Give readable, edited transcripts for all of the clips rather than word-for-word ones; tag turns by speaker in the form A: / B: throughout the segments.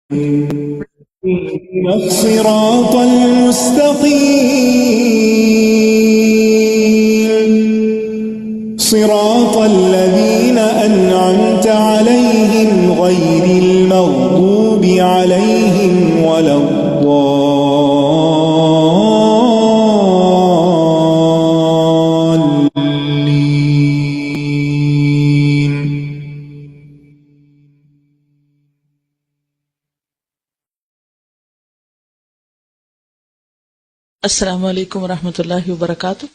A: اهدنا الصراط المستقيم صراط الذين أنعمت عليهم غير المغضوب عليهم ولا الضالين.
B: السلام علیکم ورحمۃ اللہ وبرکاتہ.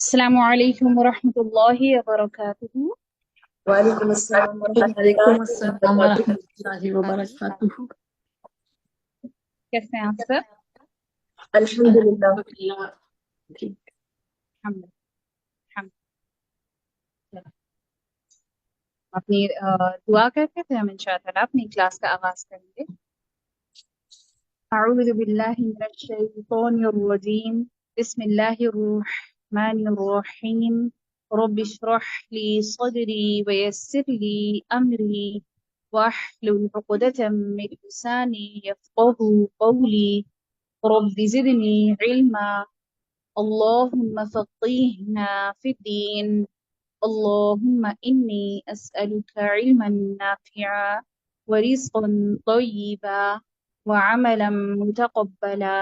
C: السلام علیکم ورحمۃ اللہ وبرکاتہ.
D: وعلیکم السلام ورحمۃ
E: وعلیکم
D: اللہ
E: السلام
D: وبرکاتہ.
E: ورحمۃ اللہ وبرکاتہ.
C: کیسے ہیں آپ سب؟
D: الحمدللہ.
E: الحمدللہ.
C: الحمد اپنی دعا کرتے تھے ہم انشاءاللہ اپنی کلاس کا آغاز کریں گے. اعوذ باللہ من الشیطان الرجیم. بسم اللہ الرحمن الرحیم. رب اشرح لی صدری ویسر لی امری واحلل عقدۃ من لسانی یفقهوا قولی. رب زدنی علما. اللهم فقهنا في الدين. اللهم إني أسألك علما نافعا ورزقا طيبا وعملا متقبلا.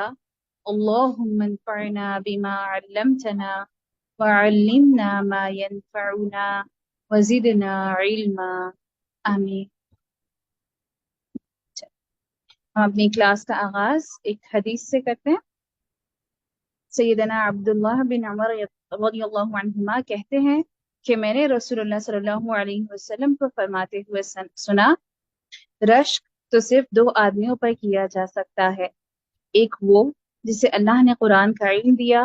C: اللهم انفعنا بما علمتنا وعلمنا ما ينفعنا وزدنا علما. آمین. ہم اپنی کلاس کا آغاز ایک حدیث سے کرتے ہیں. سیدنا عبداللہ بن عمر رضی اللہ عنہما کہتے ہیں کہ میں نے رسول اللہ صلی اللہ علیہ وسلم کو فرماتے ہوئے سنا، رشک تو صرف دو آدمیوں پر کیا جا سکتا ہے، ایک وہ جسے اللہ نے قرآن کا علم دیا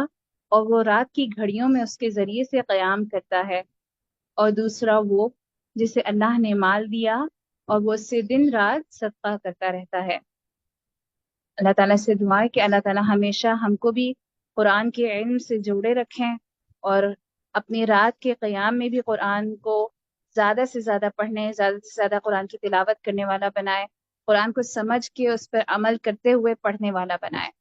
C: اور وہ رات کی گھڑیوں میں اس کے ذریعے سے قیام کرتا ہے، اور دوسرا وہ جسے اللہ نے مال دیا اور وہ اس سے دن رات صدقہ کرتا رہتا ہے. اللہ تعالیٰ سے دعا ہے کہ اللہ تعالیٰ ہمیشہ ہم کو بھی قرآن کے علم سے جوڑے رکھیں اور اپنی رات کے قیام میں بھی قرآن کو زیادہ سے زیادہ پڑھنے، زیادہ سے زیادہ قرآن کی تلاوت کرنے والا بنائے، قرآن کو سمجھ کے اس پر عمل کرتے ہوئے پڑھنے والا بنائے،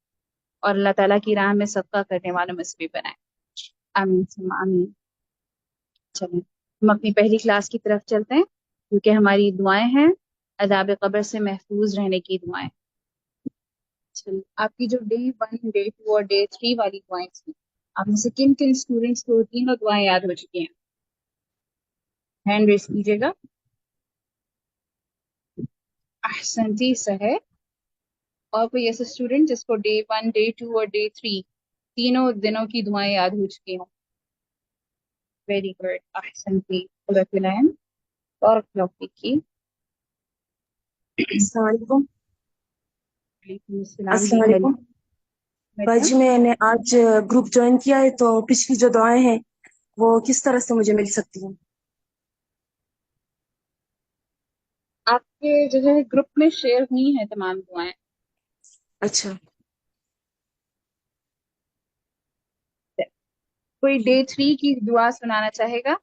C: اور اللہ تعالیٰ کی راہ میں صدقہ کرنے والوں میں سے بھی بنائے. آمین ثم آمین. چلیں ہم اپنی پہلی کلاس کی طرف چلتے ہیں، کیونکہ ہماری دعائیں ہیں عذاب قبر سے محفوظ رہنے کی دعائیں. آپ کی جو ڈے 1 ڈے 2 اور ڈے 3 والی دعائیں تھیں، آپ میں سے کن کن اسٹوڈینٹس کو تینوں دعائیں یاد ہو چکی ہیں؟ ہینڈ ریز کیجیے گا. احسنتی سہر. اور کوئی ایسا اسٹوڈنٹ جس کو ڈے 1 ڈے 2 اور ڈے 3 تینوں دنوں کی دعائیں یاد ہو چکی ہوں؟ Very good. احسنتی. بارک اللہ فیک کی.
D: السلام علیکم.
C: وعلیکم السلام.
D: السلام علیکم بھائی جی، میں نے آج گروپ جوائن کیا ہے، تو پچھلی جو دعائیں ہیں وہ کس طرح سے مجھے مل سکتی ہیں؟
C: آپ کے جو ہے گروپ میں شیئر ہوئی ہیں تمام دعائیں.
D: اچھا.
C: کوئی ڈے 3 کی دعا سنانا چاہے گا؟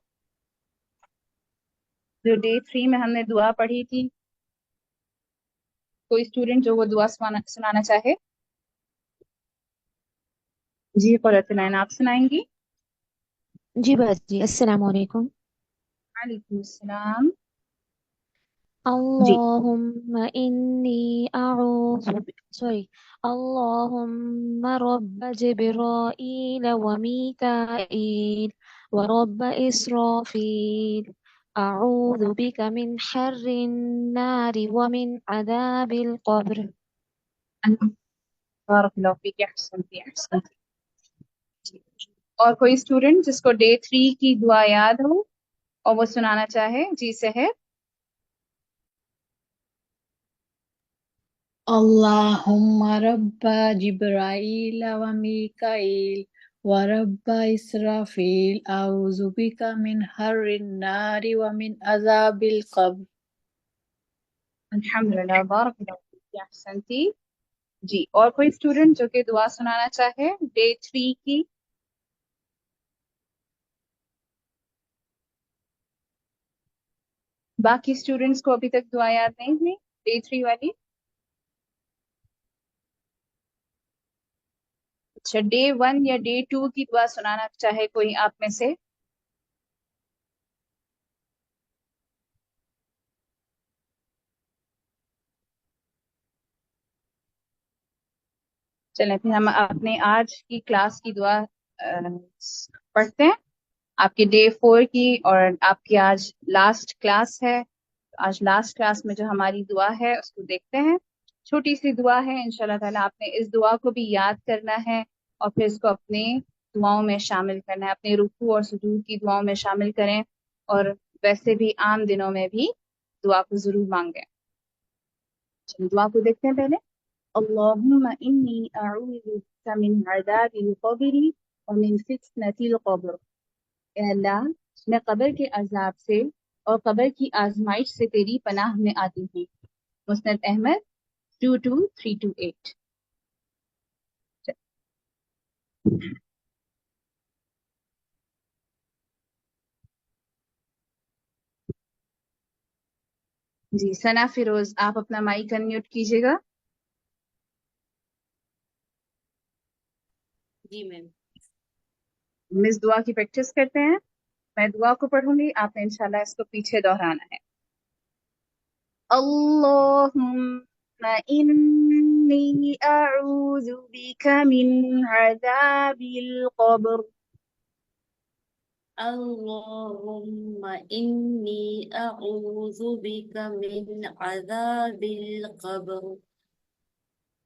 C: جو ڈے 3 میں ہم نے دعا پڑھی تھی، کوئی اسٹوڈنٹ جو وہ دعا سنانا چاہے؟ جی قرۃ العین، آپ سنائیں گی؟
F: جی بس جی. السلام علیکم.
C: وعلیکم السلام. جی.
F: اللهم إني اللهم رب جبرائيل وميكائيل ورب إسرافيل أعوذ بك من حر النار ومن عذاب القبر.
C: بارک اللہ فیک. احسنتی. جی. اور کوئی اسٹوڈنٹ جس کو ڈے 3 کی دعا یاد ہو اور وہ سنانا چاہے؟ جی سہر.
E: اللهم رب جبرائيل وميكائيل ورب إسرافيل أعوذ بك من حر النار ومن عذاب القبر.
C: الحمدللہ، بارک اللہ فیک، احسنتی۔ جی، اور کوئی اسٹوڈنٹ جو کہ دعا سنانا چاہے ڈے 3 کی؟ باقی اسٹوڈنٹس کو ابھی تک دعا یاد نہیں ہوئی ڈے 3 والی؟ اچھا، ڈے 1 یا ڈے 2 کی دعا سنانا چاہے کوئی آپ میں سے؟ چلیں پھر ہم اپنے آج کی کلاس کی دعا پڑھتے ہیں، آپ کے ڈے 4 کی، اور آپ کی آج لاسٹ کلاس ہے۔ آج لاسٹ کلاس میں جو ہماری دعا ہے اس کو دیکھتے ہیں۔ چھوٹی سی دعا ہے، انشاءاللہ تعالیٰ آپ نے اس دعا کو بھی یاد کرنا ہے اور پھر اس کو اپنے دعاؤں میں شامل کرنا ہے، اپنے رکوع اور سجود کی دعاؤں میں شامل کریں، اور ویسے بھی عام دنوں میں بھی دعا کو ضرور مانگیں۔ چلیں دعا کو دیکھتے ہیں پہلے۔ اللہم انی اعوذ بک من عذاب القبر ومن فتنة القبر۔ اے اللہ، میں قبر کے عذاب سے اور قبر کی آزمائش سے تیری پناہ میں آتی ہوں۔ مسند احمد 22328۔ جی ثنا فیروز، آپ اپنا مائک انمیوٹ کیجیے گا۔
G: جی میم۔
C: مس دعا کی پریکٹس کرتے ہیں، میں دعا کو پڑھوں گی، آپ نے انشاءاللہ اس کو پیچھے دہرانا ہے۔ اللہم انی اعوذ بک من عذاب القبر
G: اللهم إني أعوذ بك من عذاب القبر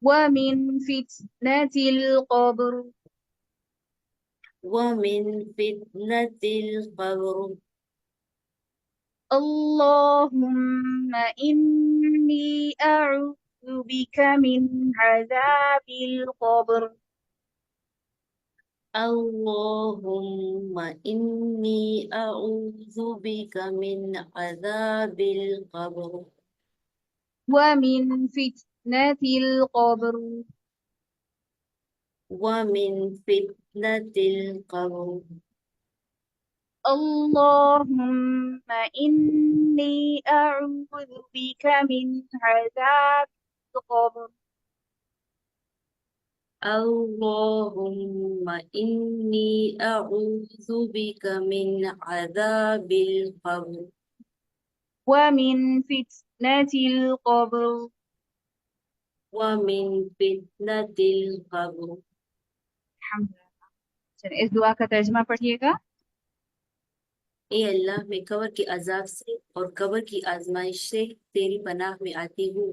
C: ومن فتنة القبر
G: ومن فتنة القبر
C: اللهم إني أعوذ بك من عذاب القبر
G: اللهم إني أعوذ بك من عذاب القبر
C: ومن فتنة القبر
G: ومن فتنة القبر
C: اللهم إني أعوذ بك من عذاب القبر
G: اللهم إني أعوذ بك من عذاب القبر
C: ومن فتنة القبر۔
G: ومن فتنة القبر۔
C: الحمدللہ۔ چلیں اس دعا کا ترجمہ پڑھیے گا۔
G: اے اللہ، میں قبر کے عذاب سے اور قبر کی آزمائش سے تیری پناہ میں آتی ہوں۔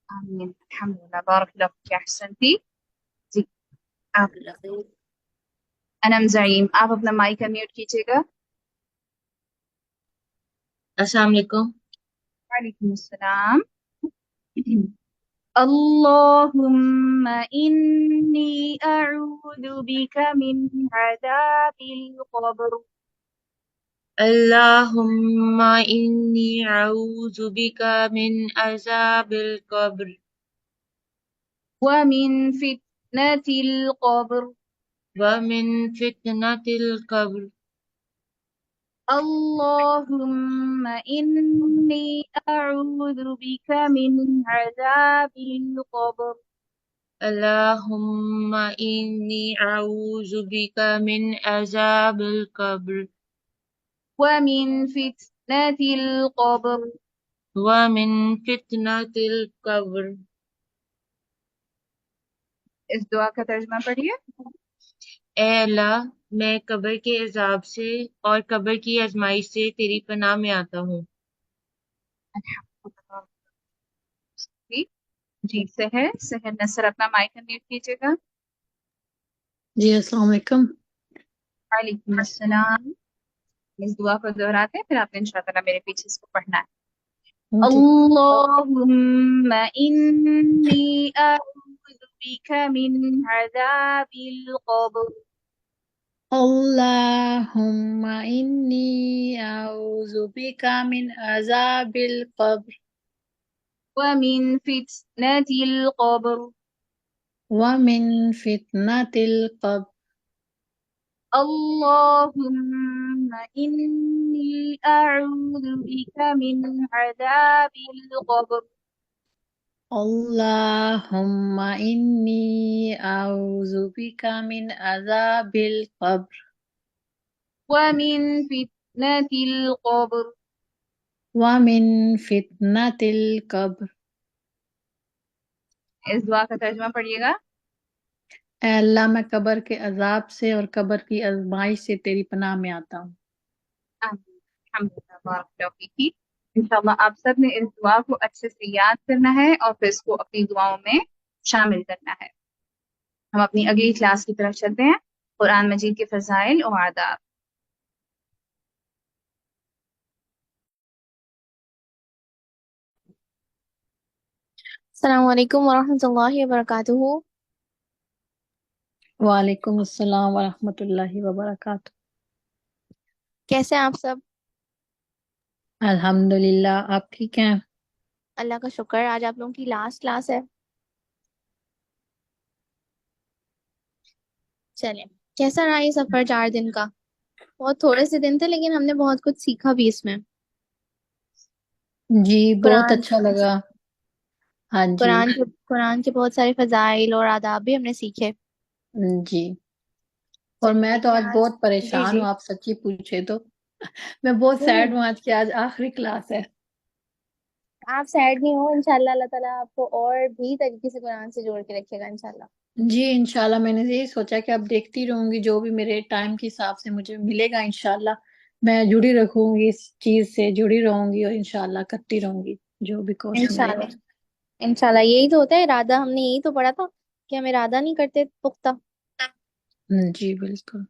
C: آمین، الحمدللہ، بارک اللہ فیک، احسنتی۔ جی آپ
G: اللہ خیر۔
C: انم زعیم، آپ اپنا مائک میوٹ کیجیے گا۔
H: السلام علیکم۔
C: وعلیکم السلام۔ اللہم انی اعوذ بک من عذاب القبر
H: اللہم انی اعوذ بک من عذاب القبر
C: ومن فتنة القبر
H: ومن فتنة القبر
C: اللہم انی اعوذ بک من عذاب القبر
H: اللہم انی اعوذ بک من عذاب القبر
C: ومن فتنة القبر۔
H: ومن فتنة القبر۔
C: اس دعا کا ترجمہ پڑھیے۔
H: اے اللہ، میں قبر کے عذاب سے اور قبر کی آزمائش سے تیری پناہ میں آتا ہوں۔
C: جی سحر نصر، اپنا مائک میوٹ کیجیے گا۔
E: جی السلام علیکم۔
C: وعلیکم السلام۔ اس دعا کو دہراتے ہیں، پھر آپ نے انشاءاللہ میرے پیچھے اس کو پڑھنا ہے۔ اللہم انی اعوذ بک من عذاب القبر
E: اللهم إني أعوذ بك من عذاب القبر
C: ومن فتنة القبر
E: ومن فتنة القبر
C: اللهم إني أعوذ بك من عذاب القبر
E: اللهم إني أعوذ بك من عذاب القبر
C: ومن فتنة القبر.
E: ومن فتنة القبر.
C: اس دعا کا ترجمہ پڑھیے گا.
E: اے اللہ میں قبر کے عذاب سے اور قبر کی آزمائش سے تیری پناہ میں آتا ہوں.
C: الحمدللہ بارک اللہ فیک. انشاءاللہ آپ سب نے اس دعا کو اچھے سے یاد کرنا ہے اور پھر اس کو اپنی دعاؤں میں شامل کرنا ہے. ہم اپنی اگلی کلاس کی طرف چلتے ہیں. قرآن مجید کے فضائل اور آداب.
I: السلام علیکم ورحمۃ اللہ وبرکاتہ.
E: وعلیکم السلام ورحمۃ اللہ وبرکاتہ.
I: کیسے ہیں آپ سب؟
E: الحمدللہ. آپ ٹھیک ہیں؟
I: اللہ کا شکر. آج آپ لوگوں کی لاسٹ کلاس ہے. چلیں، کیسا رہا یہ سفر 4 دن کا؟ بہت تھوڑے سے دن تھے لیکن ہم نے بہت کچھ سیکھا بھی اس میں.
E: جی بہت
I: قرآن
E: اچھا لگا. ہاں جی
I: قرآن کے بہت سارے فضائل اور آداب بھی ہم نے سیکھے.
E: جی. اور میں تو آج بہت پریشان ہوں. آپ سچی پوچھے تو میں بہت سیڈ ہوں آج کہ آج آخری کلاس ہے.
I: آپ سیڈ نہیں ہو، انشاءاللہ اللہ تعالیٰ آپ کو اور بھی طریقے سے قرآن سے جوڑ کے رکھے گا انشاءاللہ.
E: جی انشاءاللہ. میں نے یہی سوچا کہ اب دیکھتی رہوں گی جو بھی میرے ٹائم کے حساب سے مجھے ملے گا انشاءاللہ میں جڑی رکھوں گی، اس چیز سے جڑی رہوں گی اور انشاءاللہ کرتی رہوں گی جو بھی کورس ملے گا.
I: انشاءاللہ یہی تو ہوتا ہے ارادہ. ہم نے یہی تو پڑھا تھا کہ ہم ارادہ نہیں کرتے پختہ.
E: جی بالکل.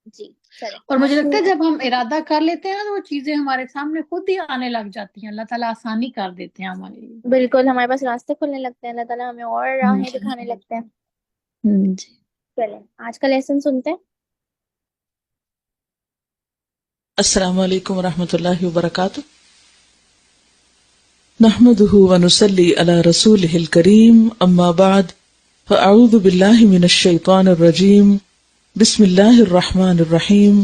I: جی چلیں.
E: اور مجھے لگتا ہے جب ہم ارادہ کر لیتے ہیں نا تو وہ چیزیں ہمارے سامنے خود ہی آنے لگ جاتی ہیں. اللہ تعالیٰ آسانی کر دیتے ہیں ہمارے لیے.
I: بالکل، ہمارے پاس راستے کھلنے لگتے ہیں. اللہ تعالیٰ ہمیں اور راہیں دکھانے لگتے ہیں.
E: جی
I: چلیں آج کا لیسن سنتے ہیں.
B: السلام علیکم ورحمۃ اللہ وبرکاتہ. نحمده ونصلي على رسوله الكريم اما بعد فاعوذ بالله من الشيطان الرجيم. بسم الله الرحمن الرحيم.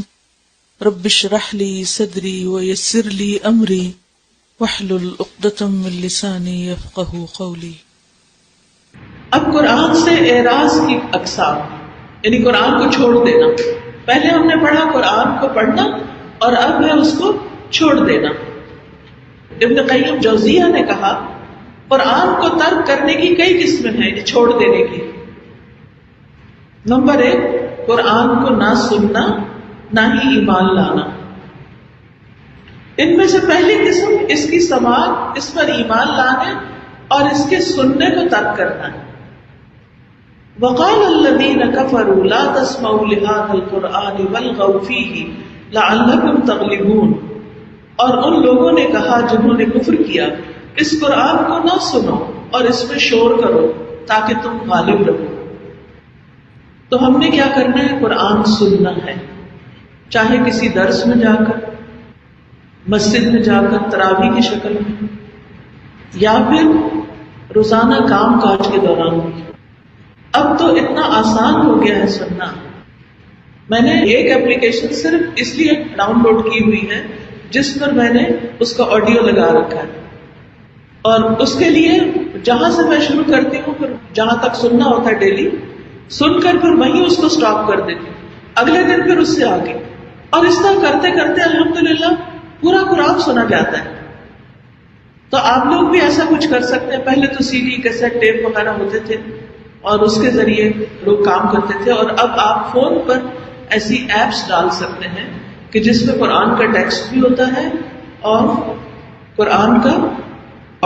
B: رب اشرح لي صدري ويسر لي امري واحلل عقدة من لساني يفقهوا قولي.
J: اب قرآن سے اعراض کی اقسام، یعنی قرآن کو چھوڑ دینا. پہلے ہم نے پڑھا قرآن کو پڑھنا اور اب ہے اس کو چھوڑ دینا. ابن قیم جوزیہ نے کہا قرآن کو ترک کرنے کی کئی قسمیں ہیں، یعنی چھوڑ دینے کی. نمبر 1 قرآن کو نہ سننا نہ ہی ایمان لانا. ان میں سے پہلی قسم اس کی سماعت، اس پر ایمان لانے اور اس کے سننے کو ترک کرنا ہے. وقال الذين كفروا لا تسمعوا لهذا القرآن والغوا فيه لعلكم تغلبون. اور ان لوگوں نے کہا جنہوں نے کفر کیا، اس قرآن کو نہ سنو اور اس میں شور کرو تاکہ تم غالب رہو. تو ہم نے کیا کرنا ہے؟ قرآن سننا ہے، چاہے کسی درس میں جا کر، مسجد میں جا کر تراویح کی شکل میں، یا پھر روزانہ کام کاج کے دوران بھی. اب تو اتنا آسان ہو گیا ہے سننا. میں نے ایک اپلیکیشن صرف اس لیے ڈاؤن لوڈ کی ہوئی ہے جس پر میں نے اس کا آڈیو لگا رکھا ہے، اور اس کے لیے جہاں سے میں شروع کرتی ہوں پھر جہاں تک سننا ہوتا ہے ڈیلی سن کر پھر وہیں اس کو سٹاپ کر دیتی ہوں، اگلے دن پھر اس سے آگے، اور اس طرح کرتے کرتے الحمدللہ پورا قرآن سنا جاتا ہے. تو آپ لوگ بھی ایسا کچھ کر سکتے ہیں. پہلے تو CD کیسٹ ٹیپ وغیرہ ہوتے تھے اور اس کے ذریعے لوگ کام کرتے تھے، اور اب آپ فون پر ایسی ایپس ڈال سکتے ہیں کہ جس میں قرآن کا ٹیکسٹ بھی ہوتا ہے اور قرآن کا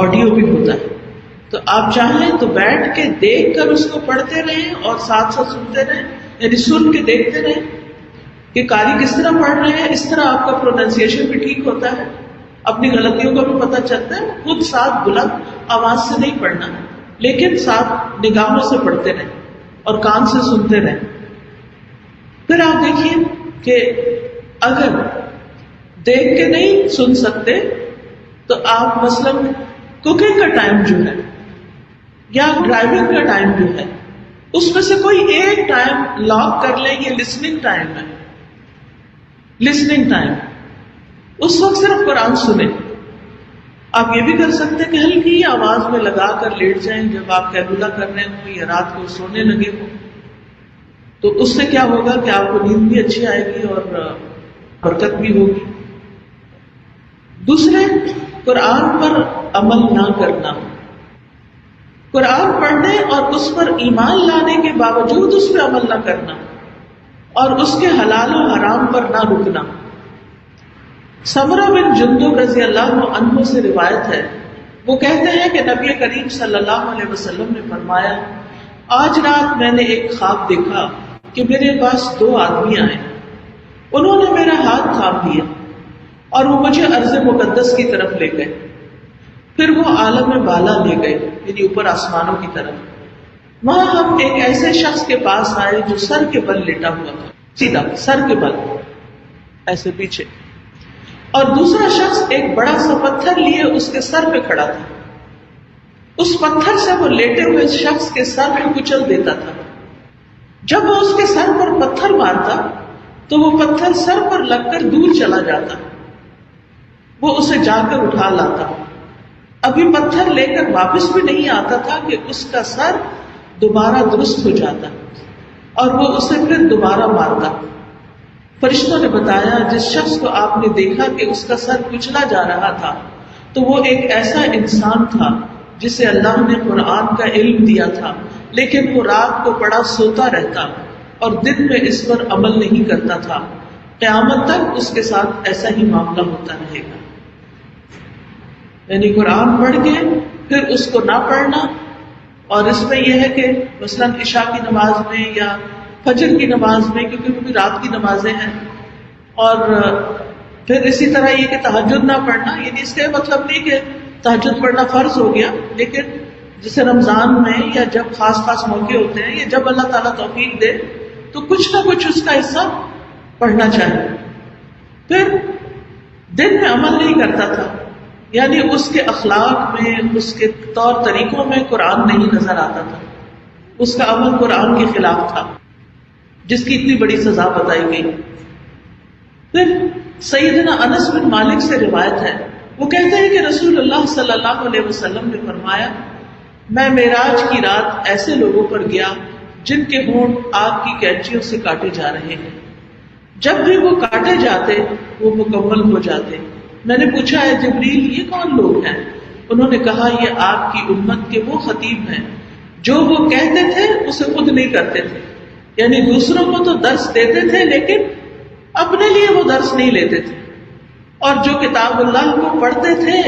J: آڈیو بھی ہوتا ہے. تو آپ چاہیں تو بیٹھ کے دیکھ کر اس کو پڑھتے رہیں اور ساتھ ساتھ سنتے رہیں، یعنی سن کے دیکھتے رہیں کہ قاری کس طرح پڑھ رہے ہیں. اس طرح آپ کا پروننسیشن بھی ٹھیک ہوتا ہے، اپنی غلطیوں کا بھی پتہ چلتا ہے. خود ساتھ بلند آواز سے نہیں پڑھنا لیکن ساتھ نگاہوں سے پڑھتے رہیں اور کان سے سنتے رہیں. پھر آپ دیکھیے کہ اگر دیکھ کے نہیں سن سکتے تو آپ مثلاً کوکنگ کا ٹائم جو ہے یا ڈرائیونگ کا ٹائم جو ہے اس میں سے کوئی ایک ٹائم لاک کر لیں. یہ لسننگ ٹائم ہے. لسننگ ٹائم اس وقت صرف قرآن سنیں. آپ یہ بھی کر سکتے ہیں کہ ہلکی آواز میں لگا کر لیٹ جائیں جب آپ قیلولہ کر رہے ہوں یا رات کو سونے لگے ہوں. تو اس سے کیا ہوگا کہ آپ کو نیند بھی اچھی آئے گی اور برکت بھی ہوگی. دوسرے، قرآن پر عمل نہ کرنا. قرآن پڑھنے اور اس پر ایمان لانے کے باوجود اس پہ عمل نہ کرنا اور اس کے حلال و حرام پر نہ رکنا. سمرہ بن جندب رضی اللہ عنہ سے روایت ہے، وہ کہتے ہیں کہ نبی کریم صلی اللہ علیہ وسلم نے فرمایا، آج رات میں نے ایک خواب دیکھا کہ میرے پاس 2 آدمی آئے. انہوں نے میرا ہاتھ تھام لیا اور وہ مجھے ارض مقدس کی طرف لے گئے. پھر وہ عالم بالا لے گئے، یعنی اوپر آسمانوں کی طرف. وہاں ہم ایک ایسے شخص کے پاس آئے جو سر کے بل لیٹا ہوا تھا، سیدھا سر کے بل ایسے پیچھے، اور دوسرا شخص ایک بڑا سا پتھر لیے اس کے سر پہ کھڑا تھا. اس پتھر سے وہ لیٹے ہوئے شخص کے سر پہ کچل دیتا تھا. جب وہ اس کے سر پر پتھر مارتا تو وہ پتھر سر پر لگ کر دور چلا جاتا. وہ اسے جا کر اٹھا لاتا. ابھی پتھر لے کر واپس بھی نہیں آتا تھا کہ اس کا سر دوبارہ درست ہو جاتا اور وہ اسے پھر دوبارہ مارتا. فرشتوں نے بتایا، جس شخص کو آپ نے دیکھا کہ اس کا سر کچلا جا رہا تھا تو وہ ایک ایسا انسان تھا جسے اللہ نے قرآن کا علم دیا تھا، لیکن وہ رات کو پڑا سوتا رہتا اور دن میں اس پر عمل نہیں کرتا تھا. قیامت تک اس کے ساتھ ایسا ہی معاملہ ہوتا رہے گا. یعنی قرآن پڑھ کے پھر اس کو نہ پڑھنا. اور اس میں یہ ہے کہ مثلاً عشاء کی نماز میں یا فجر کی نماز میں، کیونکہ وہ بھی رات کی نمازیں ہیں، اور پھر اسی طرح یہ کہ تہجد نہ پڑھنا. یعنی اس کا مطلب نہیں کہ تہجد پڑھنا فرض ہو گیا، لیکن جیسے رمضان میں یا جب خاص موقع ہوتے ہیں یا جب اللہ تعالیٰ توفیق دے تو کچھ نہ کچھ اس کا حصہ پڑھنا چاہیے. پھر دن میں عمل نہیں کرتا تھا، یعنی اس کے اخلاق میں، اس کے طور طریقوں میں قرآن نہیں نظر آتا تھا. اس کا عمل قرآن کے خلاف تھا، جس کی اتنی بڑی سزا بتائی گئی. پھر سیدنا انس بن مالک سے روایت ہے، وہ کہتے ہیں کہ رسول اللہ صلی اللہ علیہ وسلم نے فرمایا، میں معراج کی رات ایسے لوگوں پر گیا جن کے ہونٹ آگ کی کینچیوں سے کاٹے جا رہے ہیں. جب بھی وہ کاٹے جاتے وہ مکمل ہو جاتے. میں نے پوچھا، ہے جبریل یہ کون لوگ ہیں؟ انہوں نے کہا، یہ آپ کی امت کے وہ خطیب ہیں جو وہ کہتے تھے اسے خود نہیں کرتے تھے. یعنی دوسروں کو تو درس دیتے تھے لیکن اپنے لیے وہ درس نہیں لیتے تھے، اور جو کتاب اللہ کو پڑھتے تھے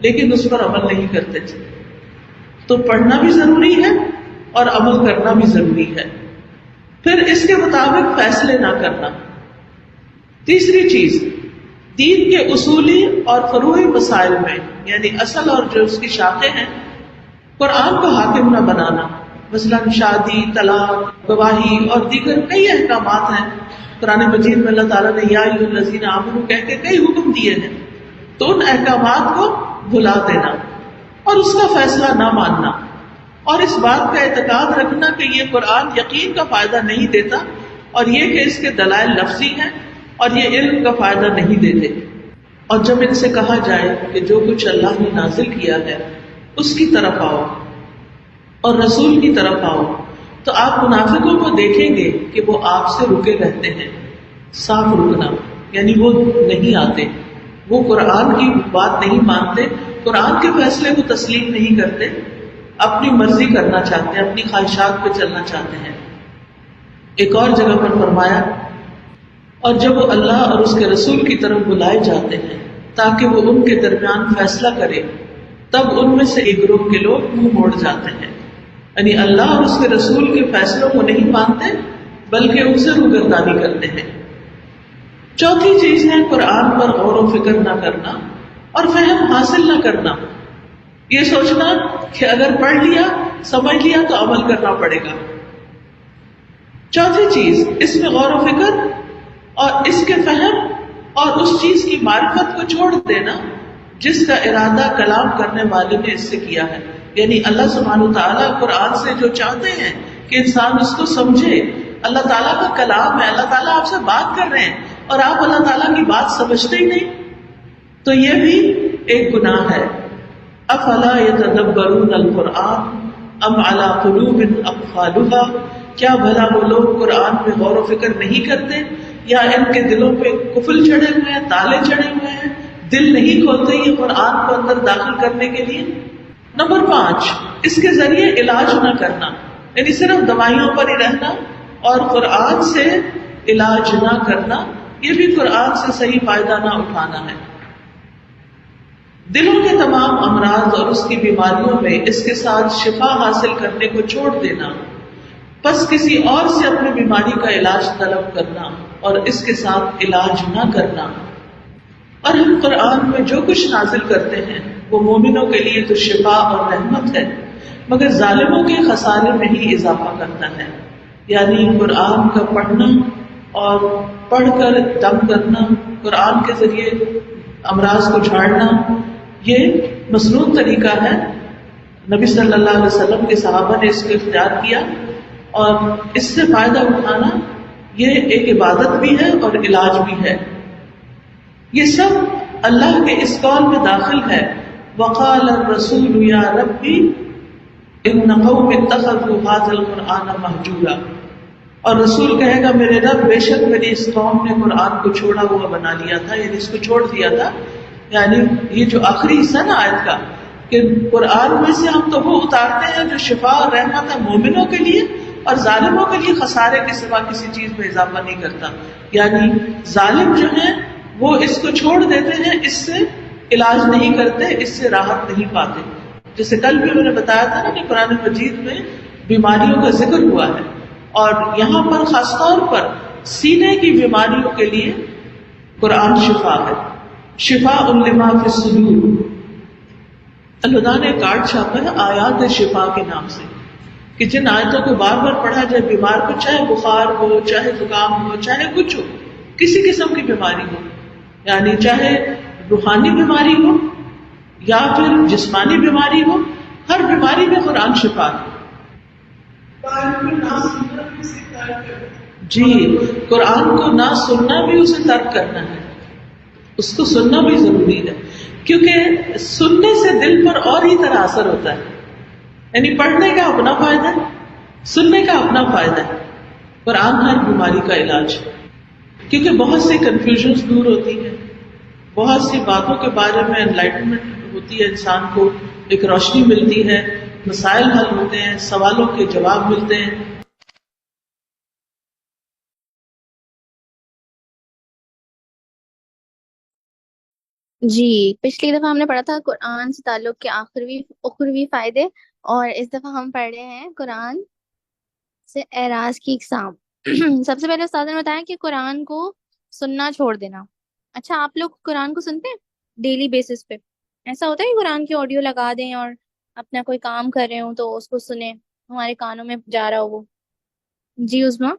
J: لیکن اس پر عمل نہیں کرتے تھے. تو پڑھنا بھی ضروری ہے اور عمل کرنا بھی ضروری ہے. پھر اس کے مطابق فیصلے نہ کرنا. تیسری چیز، دین کے اصولی اور فروعی مسائل میں، یعنی اصل اور جو اس کی شاخیں ہیں، قرآن کو حاکم نہ بنانا. مثلاً شادی، طلاق، گواہی اور دیگر کئی احکامات ہیں. قرآن مجید میں اللہ تعالیٰ نے یا ایھا الذین آمنوا کہہ کے کئی حکم دیے ہیں، تو ان احکامات کو بھلا دینا اور اس کا فیصلہ نہ ماننا، اور اس بات کا اعتقاد رکھنا کہ یہ قرآن یقین کا فائدہ نہیں دیتا، اور یہ کہ اس کے دلائل لفظی ہیں اور یہ علم کا فائدہ نہیں دیتے. اور جب ان سے کہا جائے کہ جو کچھ اللہ نے نازل کیا ہے اس کی طرف آؤ اور رسول کی طرف آؤ، تو آپ منافقوں کو دیکھیں گے کہ وہ آپ سے رکے رہتے ہیں. صاف رکنا یعنی وہ نہیں آتے، وہ قرآن کی بات نہیں مانتے، قرآن کے فیصلے کو تسلیم نہیں کرتے، اپنی مرضی کرنا چاہتے ہیں، اپنی خواہشات پہ چلنا چاہتے ہیں. ایک اور جگہ پر فرمایا، اور جب وہ اللہ اور اس کے رسول کی طرف بلائے جاتے ہیں تاکہ وہ ان کے درمیان فیصلہ کرے، تب ان میں سے ایک گروہ کے لوگ منہ موڑ جاتے ہیں. یعنی اللہ اور اس کے رسول کے فیصلوں کو نہیں مانتے بلکہ ان سے روگردانی کرتے ہیں. چوتھی چیز ہے قرآن پر غور و فکر نہ کرنا اور فہم حاصل نہ کرنا. یہ سوچنا کہ اگر پڑھ لیا، سمجھ لیا تو عمل کرنا پڑے گا. چوتھی چیز، اس میں غور و فکر اور اس کے فہم اور اس چیز کی معرفت کو چھوڑ دینا جس کا ارادہ کلام کرنے والے نے اس سے کیا ہے. یعنی اللہ سبحانہ وتعالیٰ قرآن سے جو چاہتے ہیں کہ انسان اس کو سمجھے. اللہ تعالیٰ کا کلام ہے، اللہ تعالیٰ آپ سے بات کر رہے ہیں اور آپ اللہ تعالیٰ کی بات سمجھتے ہی نہیں، تو یہ بھی ایک گناہ ہے. افلا یتدبرون القرآن ام علی قلوب اقفالها، کیا بھلا وہ لوگ قرآن میں غور و فکر نہیں کرتے یا ان کے دلوں پہ قفل چڑھے ہوئے ہیں، تالے چڑھے ہوئے ہیں، دل نہیں کھولتے یہ قرآن کو اندر داخل کرنے کے لیے. نمبر 5، اس کے ذریعے علاج نہ کرنا، یعنی صرف دوائیوں پر ہی رہنا اور قرآن سے علاج نہ کرنا، یہ بھی قرآن سے صحیح فائدہ نہ اٹھانا ہے. دلوں کے تمام امراض اور اس کی بیماریوں میں اس کے ساتھ شفا حاصل کرنے کو چھوڑ دینا، پس کسی اور سے اپنی بیماری کا علاج طلب کرنا اور اس کے ساتھ علاج نہ کرنا. اور ہم قرآن میں جو کچھ نازل کرتے ہیں وہ مومنوں کے لیے تو شفا اور رحمت ہے، مگر ظالموں کے خسارے میں ہی اضافہ کرتا ہے. یعنی قرآن کا پڑھنا اور پڑھ کر دم کرنا، قرآن کے ذریعے امراض کو جھاڑنا، یہ مسنون طریقہ ہے. نبی صلی اللہ علیہ وسلم کے صحابہ نے اس کو اختیار کیا اور اس سے فائدہ اٹھانا یہ ایک عبادت بھی ہے اور علاج بھی ہے. یہ سب اللہ کے اس قول میں داخل ہے، وقال الرسول یا ربی ان قوم اتخذوا هذا القرآن مہجورا، اور رسول کہے گا میرے رب بے شک میری اس قوم نے قرآن کو چھوڑا ہوا بنا لیا تھا، یعنی اس کو چھوڑ دیا تھا. یعنی یہ جو آخری حصہ نا آیت کا کہ قرآن میں سے ہم تو وہ اتارتے ہیں جو شفا اور رحمت ہے مومنوں کے لیے اور ظالموں کے لیے خسارے کے سوا کسی چیز میں اضافہ نہیں کرتا. یعنی ظالم جو ہیں وہ اس کو چھوڑ دیتے ہیں، اس سے علاج نہیں کرتے، اس سے راحت نہیں پاتے. جیسے کل بھی انہوں نے بتایا تھا نا کہ قرآن مجید میں بیماریوں کا ذکر ہوا ہے اور یہاں پر خاص طور پر سینے کی بیماریوں کے لیے قرآن شفا ہے. شفاء لما فی الصدور. اللہ نے کارڈ چھاپا ہے آیات شفا کے نام سے کہ جن آیتوں کو بار بار پڑھا جائے بیمار کو، چاہے بخار ہو، چاہے زکام ہو، چاہے کچھ ہو، کسی قسم کی بیماری ہو، یعنی چاہے روحانی بیماری ہو یا پھر جسمانی بیماری ہو، ہر بیماری میں قرآن شفا ہے. جی، قرآن کو نہ سننا بھی اسے ترک کرنا ہے، اس کو سننا بھی ضروری ہے، کیونکہ سننے سے دل پر اور ہی طرح اثر ہوتا ہے. یعنی پڑھنے کا اپنا فائدہ ہے، سننے کا اپنا فائدہ ہے. قرآن ہر بیماری کا علاج ہے، کیونکہ بہت سی کنفیوژنز دور ہوتی ہیں، بہت سی باتوں کے بارے میں انلائٹمنٹ ہوتی ہے، انسان کو ایک روشنی ملتی ہے، مسائل حل ہوتے ہیں، سوالوں کے جواب ملتے ہیں.
I: جی، پچھلی دفعہ ہم نے پڑھا تھا قرآن سے تعلق کے اخروی فائدے، اور اس دفعہ ہم پڑھ رہے ہیں قرآن سے اعراض کی اقسام. سب سے پہلے استاد نے بتایا کہ قرآن کو سننا چھوڑ دینا. اچھا، آپ لوگ قرآن کو سنتے ہیں ڈیلی بیسس پہ؟ ایسا ہوتا ہے کہ قرآن کی آڈیو لگا دیں اور اپنا کوئی کام کر رہے ہوں تو اس کو سنیں، ہمارے کانوں میں جا رہا ہو وہ. جی عظما.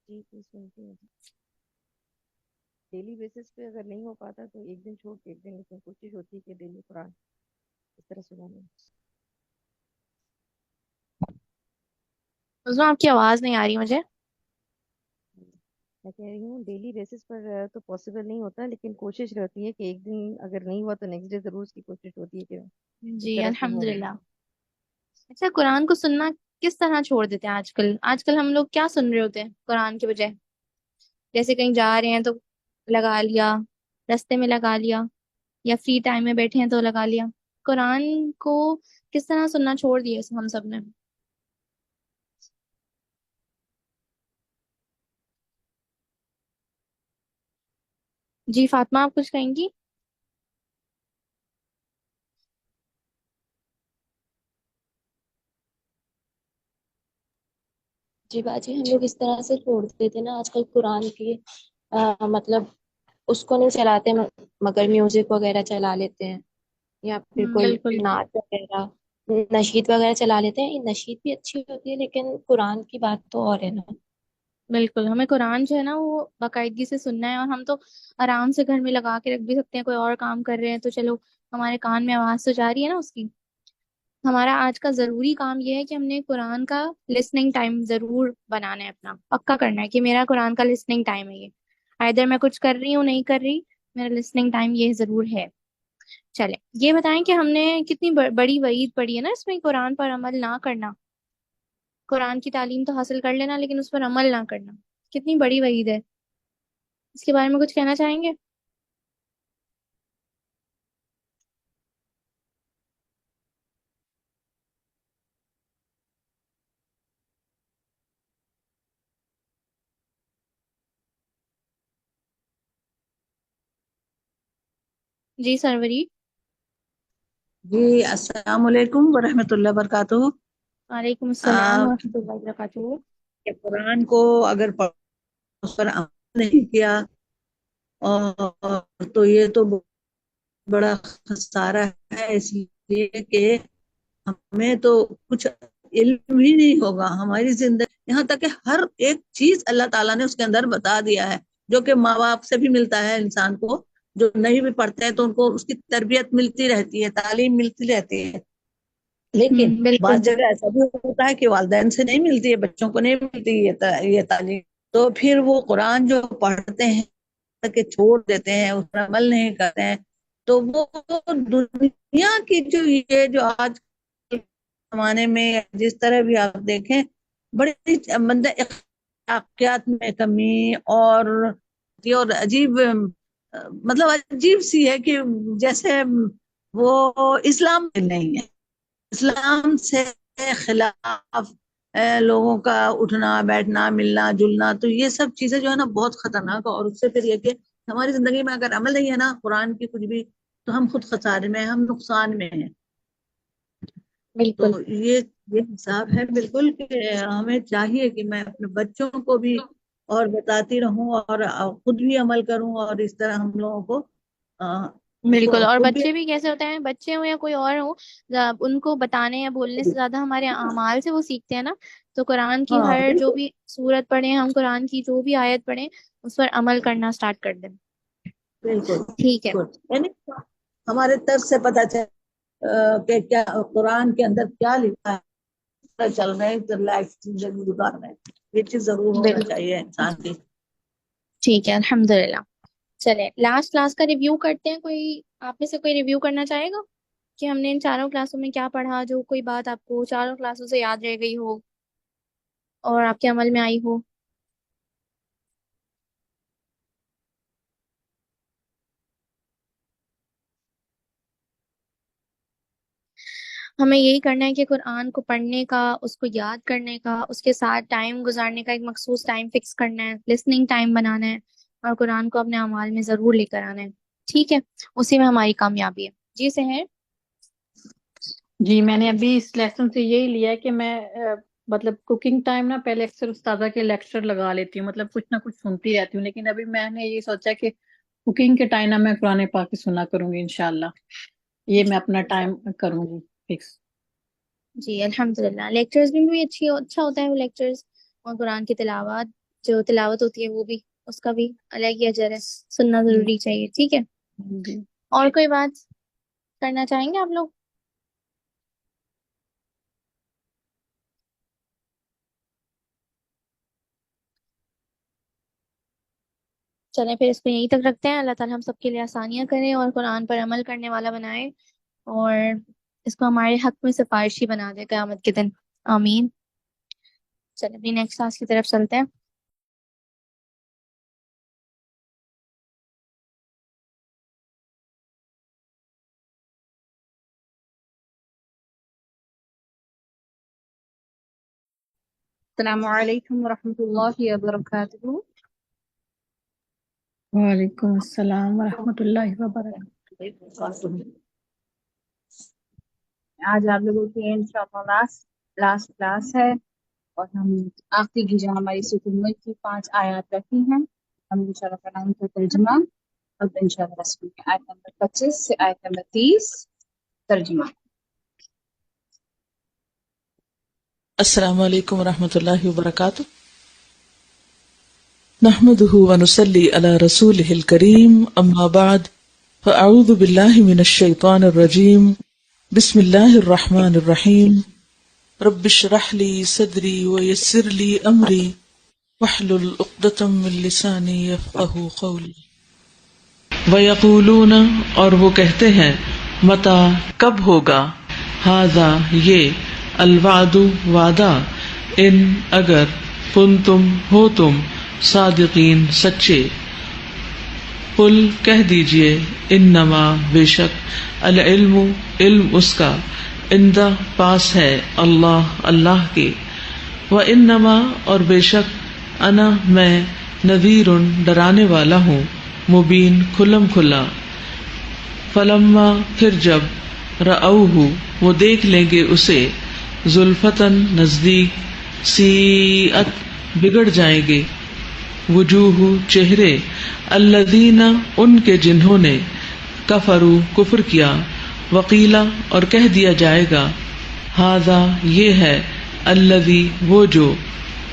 K: جی سنتے ہیں ڈیلی بیسس پہ، اگر نہیں ہو پاتا تو ایک دن چھوڑ کے ایک دن، لیکن کوشش ہوتی ہے کہ ڈیلی قرآن اس طرح سنانے.
I: عظما آپ کی آواز نہیں آ رہی مجھے.
K: میں کہہ رہی ہوں ڈیلی بیسس پر تو پاسبل نہیں ہوتا، لیکن کوشش رہتی ہے کہ ایک دن اگر نہیں ہوا تو نیکسٹ ڈے ضرور اس کی کوشش ہوتی ہے کہ اس
I: جی
K: طرح سے ہو.
I: الحمدللہ. اچھا، قرآن کو سننا کس طرح چھوڑ دیتے ہیں آج کل ہم لوگ کیا سن رہے ہوتے ہیں قرآن کے بجائے؟ جیسے کہیں جا رہے ہیں تو لگا لیا، رستے میں لگا لیا، یا فری ٹائم میں بیٹھے ہیں تو لگا لیا. قرآن کو کس طرح سننا چھوڑ دیا ہم سب نے؟ جی فاطمہ، آپ کچھ کہیں گی؟
F: جی باجی، ہم لوگ اس طرح سے چھوڑتے تھے نا آج کل قرآن کی مطلب اس کو نہیں چلاتے مگر میوزک وغیرہ چلا لیتے ہیں، یا پھر کوئی
I: بالکل.
F: نعت وغیرہ نشید وغیرہ چلا لیتے ہیں. نشید بھی اچھی ہوتی ہے لیکن قرآن کی بات تو اور ہے نا.
I: بالکل، ہمیں قرآن جو ہے نا وہ باقاعدگی سے سننا ہے، اور ہم تو آرام سے گھر میں لگا کے رکھ بھی سکتے ہیں، کوئی اور کام کر رہے ہیں تو چلو ہمارے کان میں آواز تو جا رہی ہے نا اس کی. ہمارا آج کا ضروری کام یہ ہے کہ ہم نے قرآن کا لسننگ ٹائم ضرور بنانا ہے، اپنا پکا کرنا ہے کہ میرا قرآن کا لسننگ ٹائم ہے یہ. ادھر میں کچھ کر رہی ہوں نہیں کر رہی، میرا لسننگ ٹائم یہ ضرور ہے. چلے یہ بتائیں کہ ہم نے کتنی بڑی وعید پڑھی ہے نا اس میں، قرآن پر عمل نہ کرنا. قرآن کی تعلیم تو حاصل کر لینا لیکن اس پر عمل نہ کرنا، کتنی بڑی وعید ہے. اس کے بارے میں کچھ کہنا چاہیں گے؟ جی سروری.
L: جی السلام علیکم ورحمۃ اللہ وبرکاتہ.
I: وعلیکم السلام ورحمۃ اللہ وبرکاتہ.
L: کہ قرآن کو اگر اس پر عمل نہیں کیا اور تو یہ تو بڑا خسارہ ہے، اس لیے کہ ہمیں تو کچھ علم ہی نہیں ہوگا ہماری زندگی. یہاں تک کہ ہر ایک چیز اللہ تعالیٰ نے اس کے اندر بتا دیا ہے، جو کہ ماں باپ سے بھی ملتا ہے انسان کو. جو نہیں بھی پڑھتے ہیں تو ان کو اس کی تربیت ملتی رہتی ہے، تعلیم ملتی رہتی ہے. لیکن
I: بالکل.
L: بعض جگہ ایسا بھی ہوتا ہے کہ والدین سے نہیں ملتی ہے، بچوں کو نہیں ملتی یہ تعلیم. تو پھر وہ قرآن جو پڑھتے ہیں کہ چھوڑ دیتے ہیں، اس پر عمل نہیں کرتے ہیں، تو وہ دنیا کی جو آج کے زمانے میں جس طرح بھی آپ دیکھیں بڑی اخلاقیات میں کمی اور عجیب، مطلب عجیب سی ہے کہ جیسے وہ اسلام میں نہیں ہے. اسلام سے خلاف لوگوں کا اٹھنا بیٹھنا ملنا جلنا، تو یہ سب چیزیں جو ہے نا بہت خطرناک ہے. اور اس سے پھر یہ کہ ہماری زندگی میں اگر عمل نہیں ہے نا قرآن کی کچھ بھی، تو ہم خود خسارے میں، ہم نقصان میں ہیں. تو
I: بالکل.
L: یہ حساب ہے بالکل کہ ہمیں چاہیے کہ میں اپنے بچوں کو بھی اور بتاتی رہوں اور خود بھی عمل کروں، اور اس طرح ہم لوگوں کو
I: بالکل. اور
L: خود بھی.
I: بچے بھی کیسے ہوتے ہیں، بچے ہوں یا کوئی اور ہو، ان کو بتانے یا بولنے سے زیادہ ہمارے اعمال سے وہ سیکھتے ہیں نا. تو قرآن کی
L: ہاں
I: ہر جو
L: بالکل
I: بھی سورت پڑھیں ہم، قرآن کی جو بھی آیت پڑھیں اس پر عمل کرنا سٹارٹ کر دیں.
L: بالکل
I: ٹھیک ہے.
L: یعنی ہمارے طرز سے پتہ چل کہ کیا قرآن کے اندر کیا لکھا ہے، چل رہے ہیں لائف زندگی گزار رہے ہیں. یہ چیز ضرور ہونا
I: بالکل.
L: چاہیے انسان کی.
I: ٹھیک ہے الحمد للہ. چلے لاسٹ کلاس کا ریویو کرتے ہیں. کوئی آپ میں سے کوئی ریویو کرنا چاہے گا کہ ہم نے ان چاروں کلاسوں میں کیا پڑھا، جو کوئی بات آپ کو چاروں کلاسوں سے یاد رہ گئی ہو اور آپ کے عمل میں آئی ہو؟ ہمیں یہی کرنا ہے کہ قرآن کو پڑھنے کا، اس کو یاد کرنے کا، اس کے ساتھ ٹائم گزارنے کا ایک مخصوص ٹائم فکس کرنا ہے، لسننگ ٹائم بنانا ہے، اور قرآن کو اپنے اعمال میں ضرور لے کر آنا ہے. ٹھیک ہے، اسی میں ہماری کامیابی ہے. جی سہر.
E: جی میں نے ابھی اس لیسن سے یہی لیا ہے کہ میں مطلب کوکنگ ٹائم نا پہلے اکثر استادہ کے لیکچر لگا لیتی ہوں، مطلب کچھ نہ کچھ سنتی رہتی ہوں، لیکن ابھی میں نے یہ سوچا کہ کوکنگ کے ٹائم نا میں قرآن پاک کی سنا کروں گی انشاءاللہ. یہ میں اپنا ٹائم کروں گی فکس.
I: جی الحمد للہ. لیکچرز بھی اچھا ہوتا ہے وہ لیکچرز، اور قرآن کی تلاوت جو تلاوت ہوتی ہے وہ بھی، اس کا بھی الگ ہی اجر ہے، سننا ضروری چاہیے. ٹھیک ہے.
E: جی
I: اور کوئی بات کرنا چاہیں گے آپ لوگ؟ چلیں پھر اس کو یہیں تک رکھتے ہیں. اللہ تعالیٰ ہم سب کے لیے آسانیاں کریں اور قرآن پر عمل کرنے والا بنائے، اور اس کو ہمارے حق میں سفارشی بنا دے قیامت کے دن. آمین. چلیں اپنی نیکسٹ کلاس کی طرف چلتے ہیں. السلام علیکم ورحمۃ اللہ وبرکاتہ.
E: وعلیکم السلام ورحمۃ اللہ وبرکاتہ.
C: آج آپ لوگوں کی انشاءاللہ لاسٹ کلاس ہے، اور ہم آخری کی جو ہماری سورۃ الملک کی 5 آیات رکھی ہیں، ہم انشاءاللہ کریں ان کا ترجمہ. اب انشاءاللہ رسول کی آیت نمبر 25 سے آیت نمبر 30 ترجمہ.
B: السلام علیکم ورحمۃ اللہ وبرکاتہ. نحمده ونصلي على رسوله الكريم اما بعد فاعوذ باللہ من الشیطان الرجیم. بسم اللہ الرحمن الرحیم. رب اشرح لي صدری ويسر لي امری واحلل عقدۃ من لسانی یفقهوا قولی. وَيَقُولُونَ اور وہ کہتے ہیں متی کب ہوگا، ھذا یہ، الوعد وعدہ، ان اگر، کنتم ہو تم، صادقین سچے. قل کہہ دیجئے، انما بے شک، العلم علم اس کا، عندہ پاس ہے، اللہ اللہ کے، وانما اور بے شک، انا میں، نذیر ڈرانے والا ہوں، مبین کھلم کھلا. فلما پھر جب، رأوہ وہ دیکھ لیں گے اسے، زلفتاً نزدیک، سیئت بگڑ جائیں گے، وجوہ چہرے، الذین ان کے جنہوں نے، کفروا کفر کیا، وقیلا اور کہہ دیا جائے گا، ھذا یہ ہے، الذی وہ جو،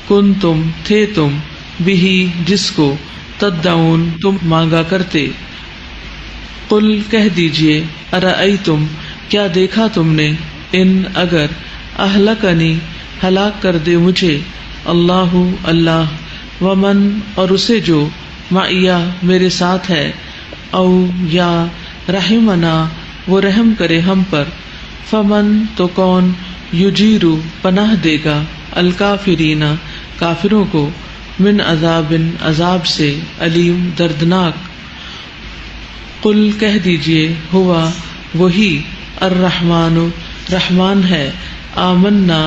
B: کنتم تھے تم، بہ جس کو، تدعون تم مانگا کرتے. قل کہہ دیجئے، ارأیتم کیا دیکھا تم نے، ان اگر، اہلکنی ہلاک کر دے مجھے، اللہ اللہ، ومن اور اسے جو، معیا میرے ساتھ ہے، او یا، رحمنا وہ رحم کرے ہم پر، فمن تو کون، یجیرو پناہ دے گا، الکافرین کافروں کو، من عذاب عذاب سے، علیم دردناک. قل کہہ دیجئے، ہوا وہی، الرحمن رحمان ہے، آمنا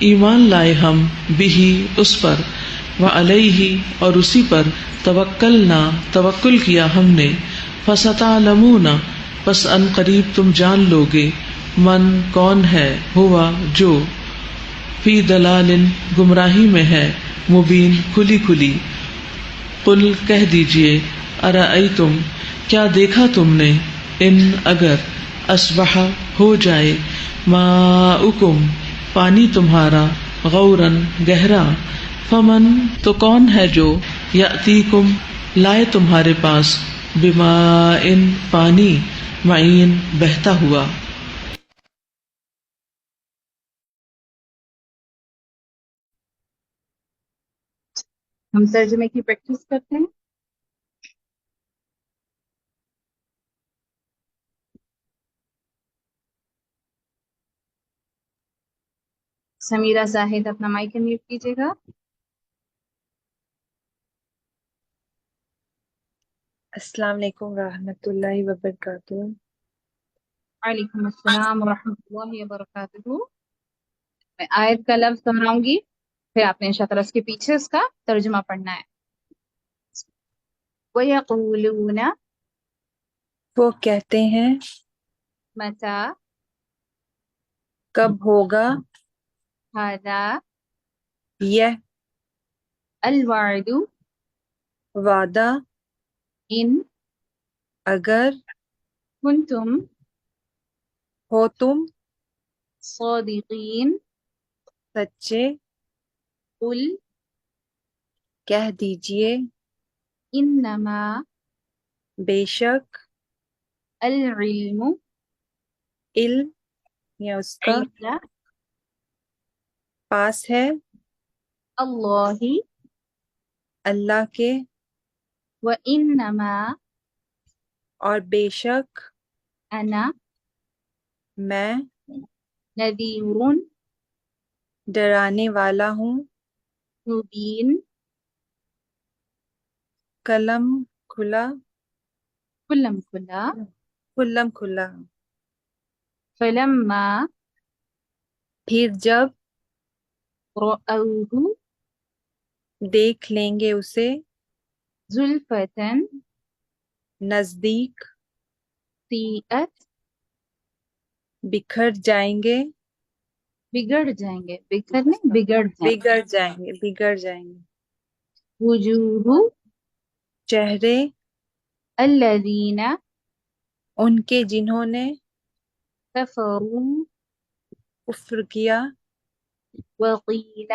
B: ایمان لائے ہم، بہ اس پر، وعلیہ اور اسی پر، توکلنا توکل کیا ہم نے، فستعلمون پس ان قریب تم جان لوگے، من کون ہے، ہوا جو، فی دلال گمراہی میں ہے، مبین کھلی کھلی. قل کہہ دیجئے، ارأیتم کیا دیکھا تم نے، ان اگر، اصبح ہو جائے، ماؤکم پانی تمہارا، غورن گہرا، فمن تو کون ہے جو، یأتیکم لائے تمہارے پاس، بماء پانی، معین بہتا ہوا.
C: ہم ترجمے کی پریکٹس کرتے ہیں. سمیرہ زاہد اپنا مائک میوٹ کیجیے گا.
M: السلام علیکم ورحمۃ اللہ وبرکاتہ.
C: وعلیکم السلام ورحمۃ اللہ وبرکاتہ. میں آیت کا لفظ دہراؤں گی، پھر آپ نے انشاءاللہ اس کے پیچھے اس کا ترجمہ پڑھنا ہے. وَيَقُولُونَ
M: وہ کہتے ہیں،
C: متی
M: کب ہوگا،
C: ھذا
M: یہ،
C: الوعد
M: وعدہ،
C: ان
M: اگر،
C: کنتم
M: ہو تم،
C: صادقین.
M: سچے.
C: قل
M: کہہ دیجئے،
C: انما
M: بے شک،
C: العلم
M: علم یا اس کا،
C: عند
M: پاس ہے،
C: اللہ
M: اللہ کے،
C: وانما
M: اور بے شک،
C: انا
M: میں،
C: نذیر
M: ڈرانے والا ہوں،
C: مبین
M: کلم کھلا،
C: کلم کھلا.
M: کلم کھلا.
C: فلما
M: پھر جب،
C: رأوہ
M: دیکھ لیں گے اسے،
C: زلفتاً
M: نزدیک،
C: سیئت
M: بکھر جائیں گے،
C: بگڑ جائیں گے، بکھر نہیں بگڑ جائیں گے.
M: بگڑ جائیں گے، بگڑ جائیں گے.
C: وجوہ
M: چہرے،
C: الذین
M: ان کے جنہوں نے،
C: کفروا
M: کفر کیا،
C: وقیل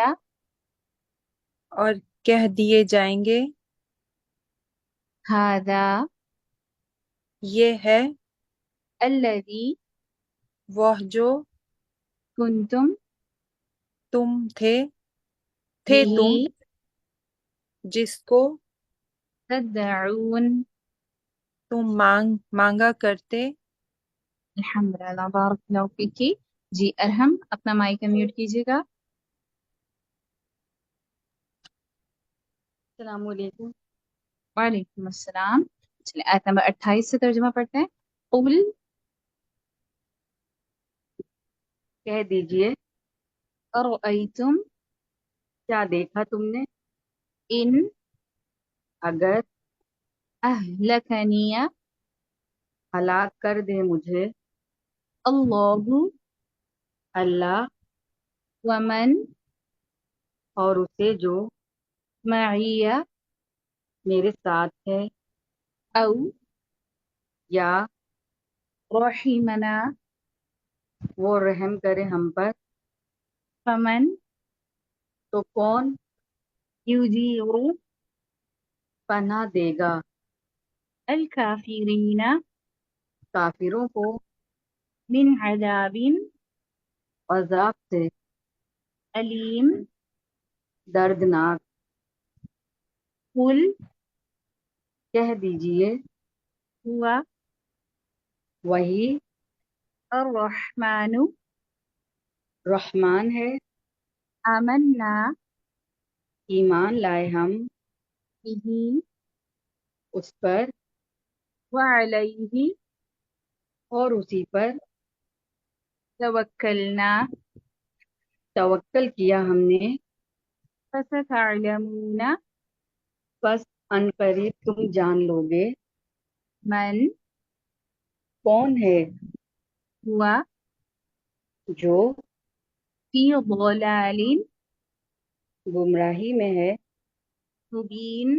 M: اور کہہ دیے جائیں گے
C: هذا
M: یہ ہے
C: الذي
M: وہ جو
C: كنتم
M: تم تھے
C: به
M: تم جس کو
C: تدعون.
M: تم مانگا کرتے.
C: الحمد للہ بارک اللہ فیکی. جی ارحم اپنا مائک میوٹ کیجیے گا.
K: السلام علیکم.
C: وعلیکم السلام. چلیے آیت نمبر 28 سے ترجمہ پڑھتے ہیں. قل
K: کہہ دیجئے
C: ارأیتم
K: کیا دیکھا تم نے
C: ان
K: اگر
C: اہلکنی
K: ہلاک کر دے مجھے
C: اللہ
K: اللہ
C: ومن
K: اور اسے جو
C: معی
K: میرے ساتھ ہے
C: او
K: یا
C: رحمنا
K: وہ رحم کرے ہم پر
C: فمن
K: تو کون
C: یجیر
K: پناہ دے گا
C: الکافرین
K: کافروں کو
C: من عذاب
K: عذاب سے
C: علیم.
K: دردناک.
C: قل
K: کہہ دیجئے
C: ہوا
K: وہی
C: الرحمن
K: رحمان ہے
C: آمنا
K: ایمان لائے ہم
C: به
K: اس پر
C: وعلیہ
K: اور اسی پر
C: توکلنا
K: توکل کیا ہم نے
C: فستعلمون
K: پس ان قریب تم جان لو گے
C: من
K: کون ہے
C: ہوا
K: جو
C: فی ضلال
K: گمراہی میں ہے
C: مبین.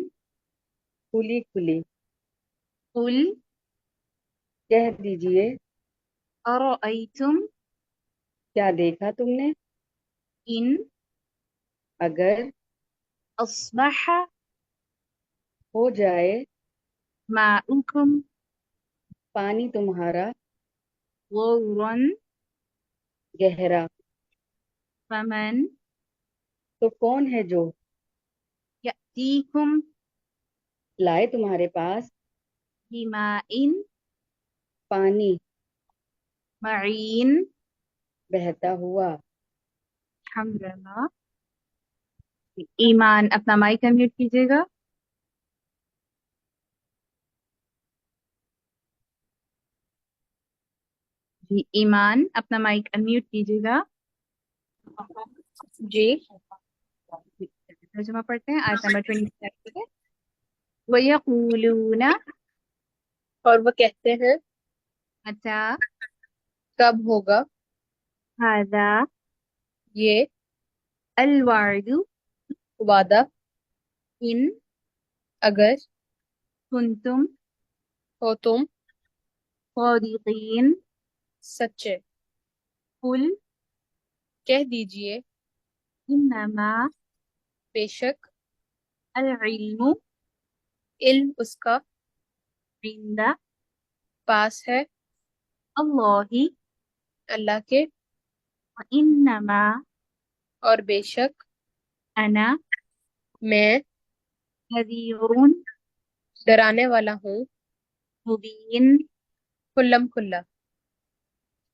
K: کھلی کھلی.
C: قل
K: کہہ دیجئے
C: ارأیتم
K: کیا دیکھا تم نے
C: ان
K: اگر
C: اصبح
K: ہو جائے
C: ماؤکم
K: پانی تمہارا
C: غورا
K: گہرا
C: فمن
K: تو کون ہے جو
C: یأتیکم
K: لائے تمہارے پاس
C: بماء
K: پانی
C: معین.
K: بہتا ہوا.
C: الحمدللہ. ایمان اپنا مائک میوٹ کیجیے گا. جی ایمان اپنا مائک انمیوٹ کیجیے گا.
F: جی
C: ترجمہ پڑھتے ہیں آیت نمبر 27 سے. وَيَقُولُونَ
F: اور وہ کہتے ہیں
C: مَتَى
F: کب ہوگا
C: هَذَا
F: یہ
C: الْوَعْدُ
F: وعدہ
C: إِن
F: اگر
C: كُنتُم
F: ہو تم
C: صَادِقِينَ.
F: سچے.
C: قُلْ
F: کہہ دیجئے
C: إِنَّمَا
F: بے شک
C: الْعِلْمُ
F: علم اس کا
C: عِندَ
F: پاس ہے
C: اللَّهِ
F: اللہ کے
C: وَإِنَّمَا
F: اور بے شک
C: أَنَا
F: میں
C: نذير
F: ڈرانے والا ہوں
C: مبين.
F: کھلم کھلا.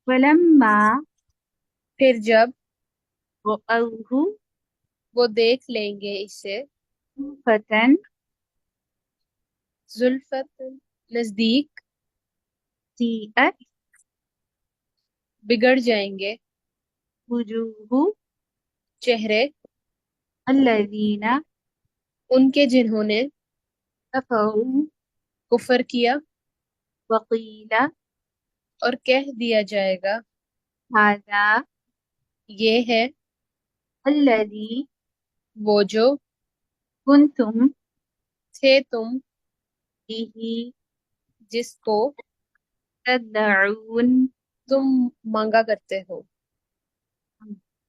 C: فلما
F: پھر جب
C: رأوه
F: وہ دیکھ لیں گے اسے
C: فتن
F: زلفت نزدیک
C: سیئت
F: بگڑ جائیں گے
C: وجوه
F: چہرے
C: الذين
F: ان کے جنہوں نے
C: كفروا
F: کفر کیا
C: وقيل
F: اور کہہ دیا جائے گا
C: هذا
F: یہ ہے
C: الذي
F: وہ جو
C: كنتم
F: تھے تم
C: به
F: جس کو
C: تدعون.
F: تم مانگا کرتے ہو.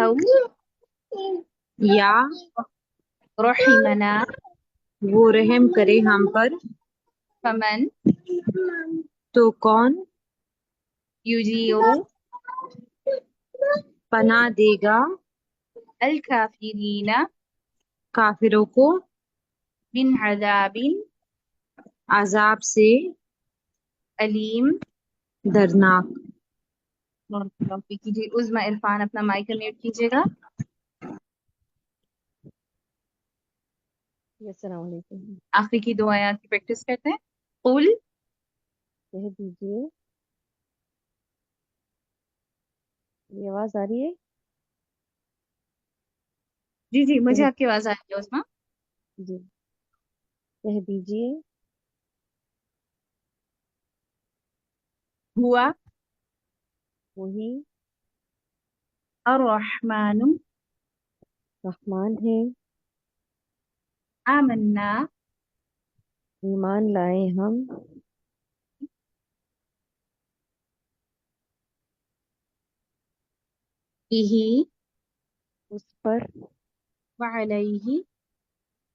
C: أو
N: یا
C: رحمنا
N: وہ رحم کرے ہم پر،
C: فمن
N: تو کون
C: يجير
N: پناہ دے گا
C: الكافرين
N: کافروں کو
C: من عذاب
N: عذاب سے
C: أليم.
N: دردناک۔
C: کیجیے عظما عرفان اپنا مائک میوٹ کیجیے گا.
K: جی السلام علیکم.
C: آخری کی 2 آیات کی پریکٹس کرتے ہیں. قل
K: کہہ دیجیے. یہ آواز آ رہی ہے؟
C: جی جی مجھے
K: کہہ
C: آپ کی آواز آ رہی ہے عظما.
K: جی کہہ دیجیے.
C: ہوا
K: وہی
C: الرحمن
K: رحمان ہے،
C: آمنا
K: ایمان لائے ہم
C: به
K: اس پر
C: وعليه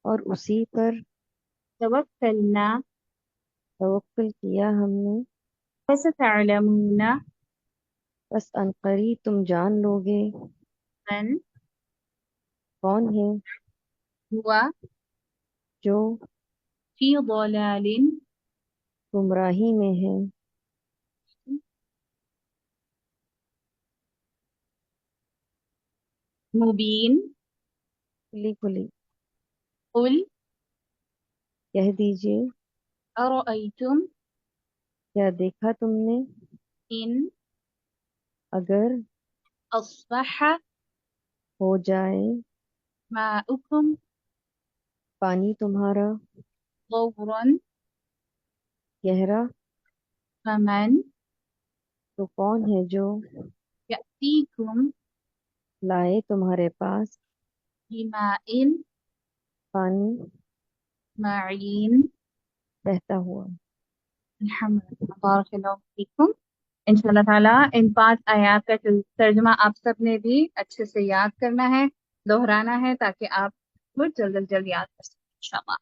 K: اور اسی پر
C: توکلنا
K: توکل کیا ہم نے.
C: فستعلمون
K: بس عنقریب تم جان لو گے
C: من
K: کون ہے
C: هو
K: جو
C: في ضلال
K: گمراہی میں ہے.
C: مبین.
K: کھلی کھلی.
C: قل
K: کہہ دیجیے.
C: أرأيتم
K: کیا دیکھا تم نے
C: إن
K: اگر
C: أصبح
K: ہو جائے
C: ماؤكم
K: پانی تمہارا
C: غورا
K: گہرا،
C: فمن
K: تو کون ہے جو
C: يأتيكم
K: لائے تمہارے پاس
C: بماء
K: پانی
C: معين.
K: بہتا ہوا.
C: الحمدللہ. بارک اللہ فیکم. انشاءاللہ تعالیٰ ان 5 آیات کا ترجمہ آپ سب نے بھی اچھے سے یاد کرنا ہے، دہرانا ہے تاکہ آپ خود جلد از جلد یاد کر سکیں انشاءاللہ.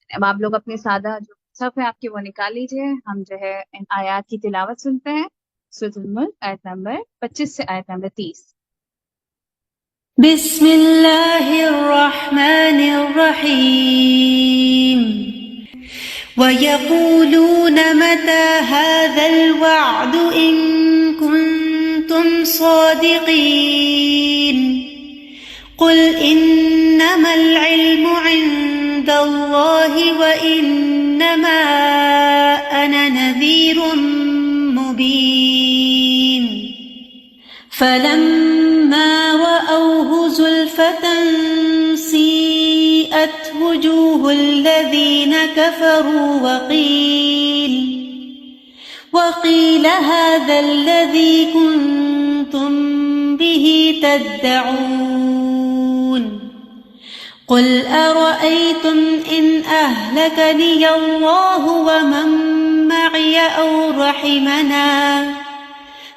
C: اب آپ لوگ اپنے سادہ جو صف ہے آپ کے وہ نکال لیجئے. ہم جو ہے ان آیات کی تلاوت سنتے ہیں. سورۃ الملک آیت نمبر 25 سے آیت نمبر 30.
O: بسم اللہ الرحمن الرحیم. وَيَقُولُونَ مَتَى هَذَا الْوَعْدُ إِن كُنتُمْ صَادِقِينَ قُلْ إِنَّمَا الْعِلْمُ عِندَ اللَّهِ وَإِنَّمَا أَنَا نَذِيرٌ مُبِينٌ. فَلَمَّا رَأَوْهُ زُلْفَةً سِيئَتْ وُجُوهُ الَّذِينَ كَفَرُوا وَقِيلَ هَذَا الَّذِي كُنتُم بِهِ تَدَّعُونَ. قُلْ أَرَأَيْتُمْ إِنْ أَهْلَكَنِيَ اللَّهُ وَمَن مَّعِيَ أَوْ رَحِمَنَا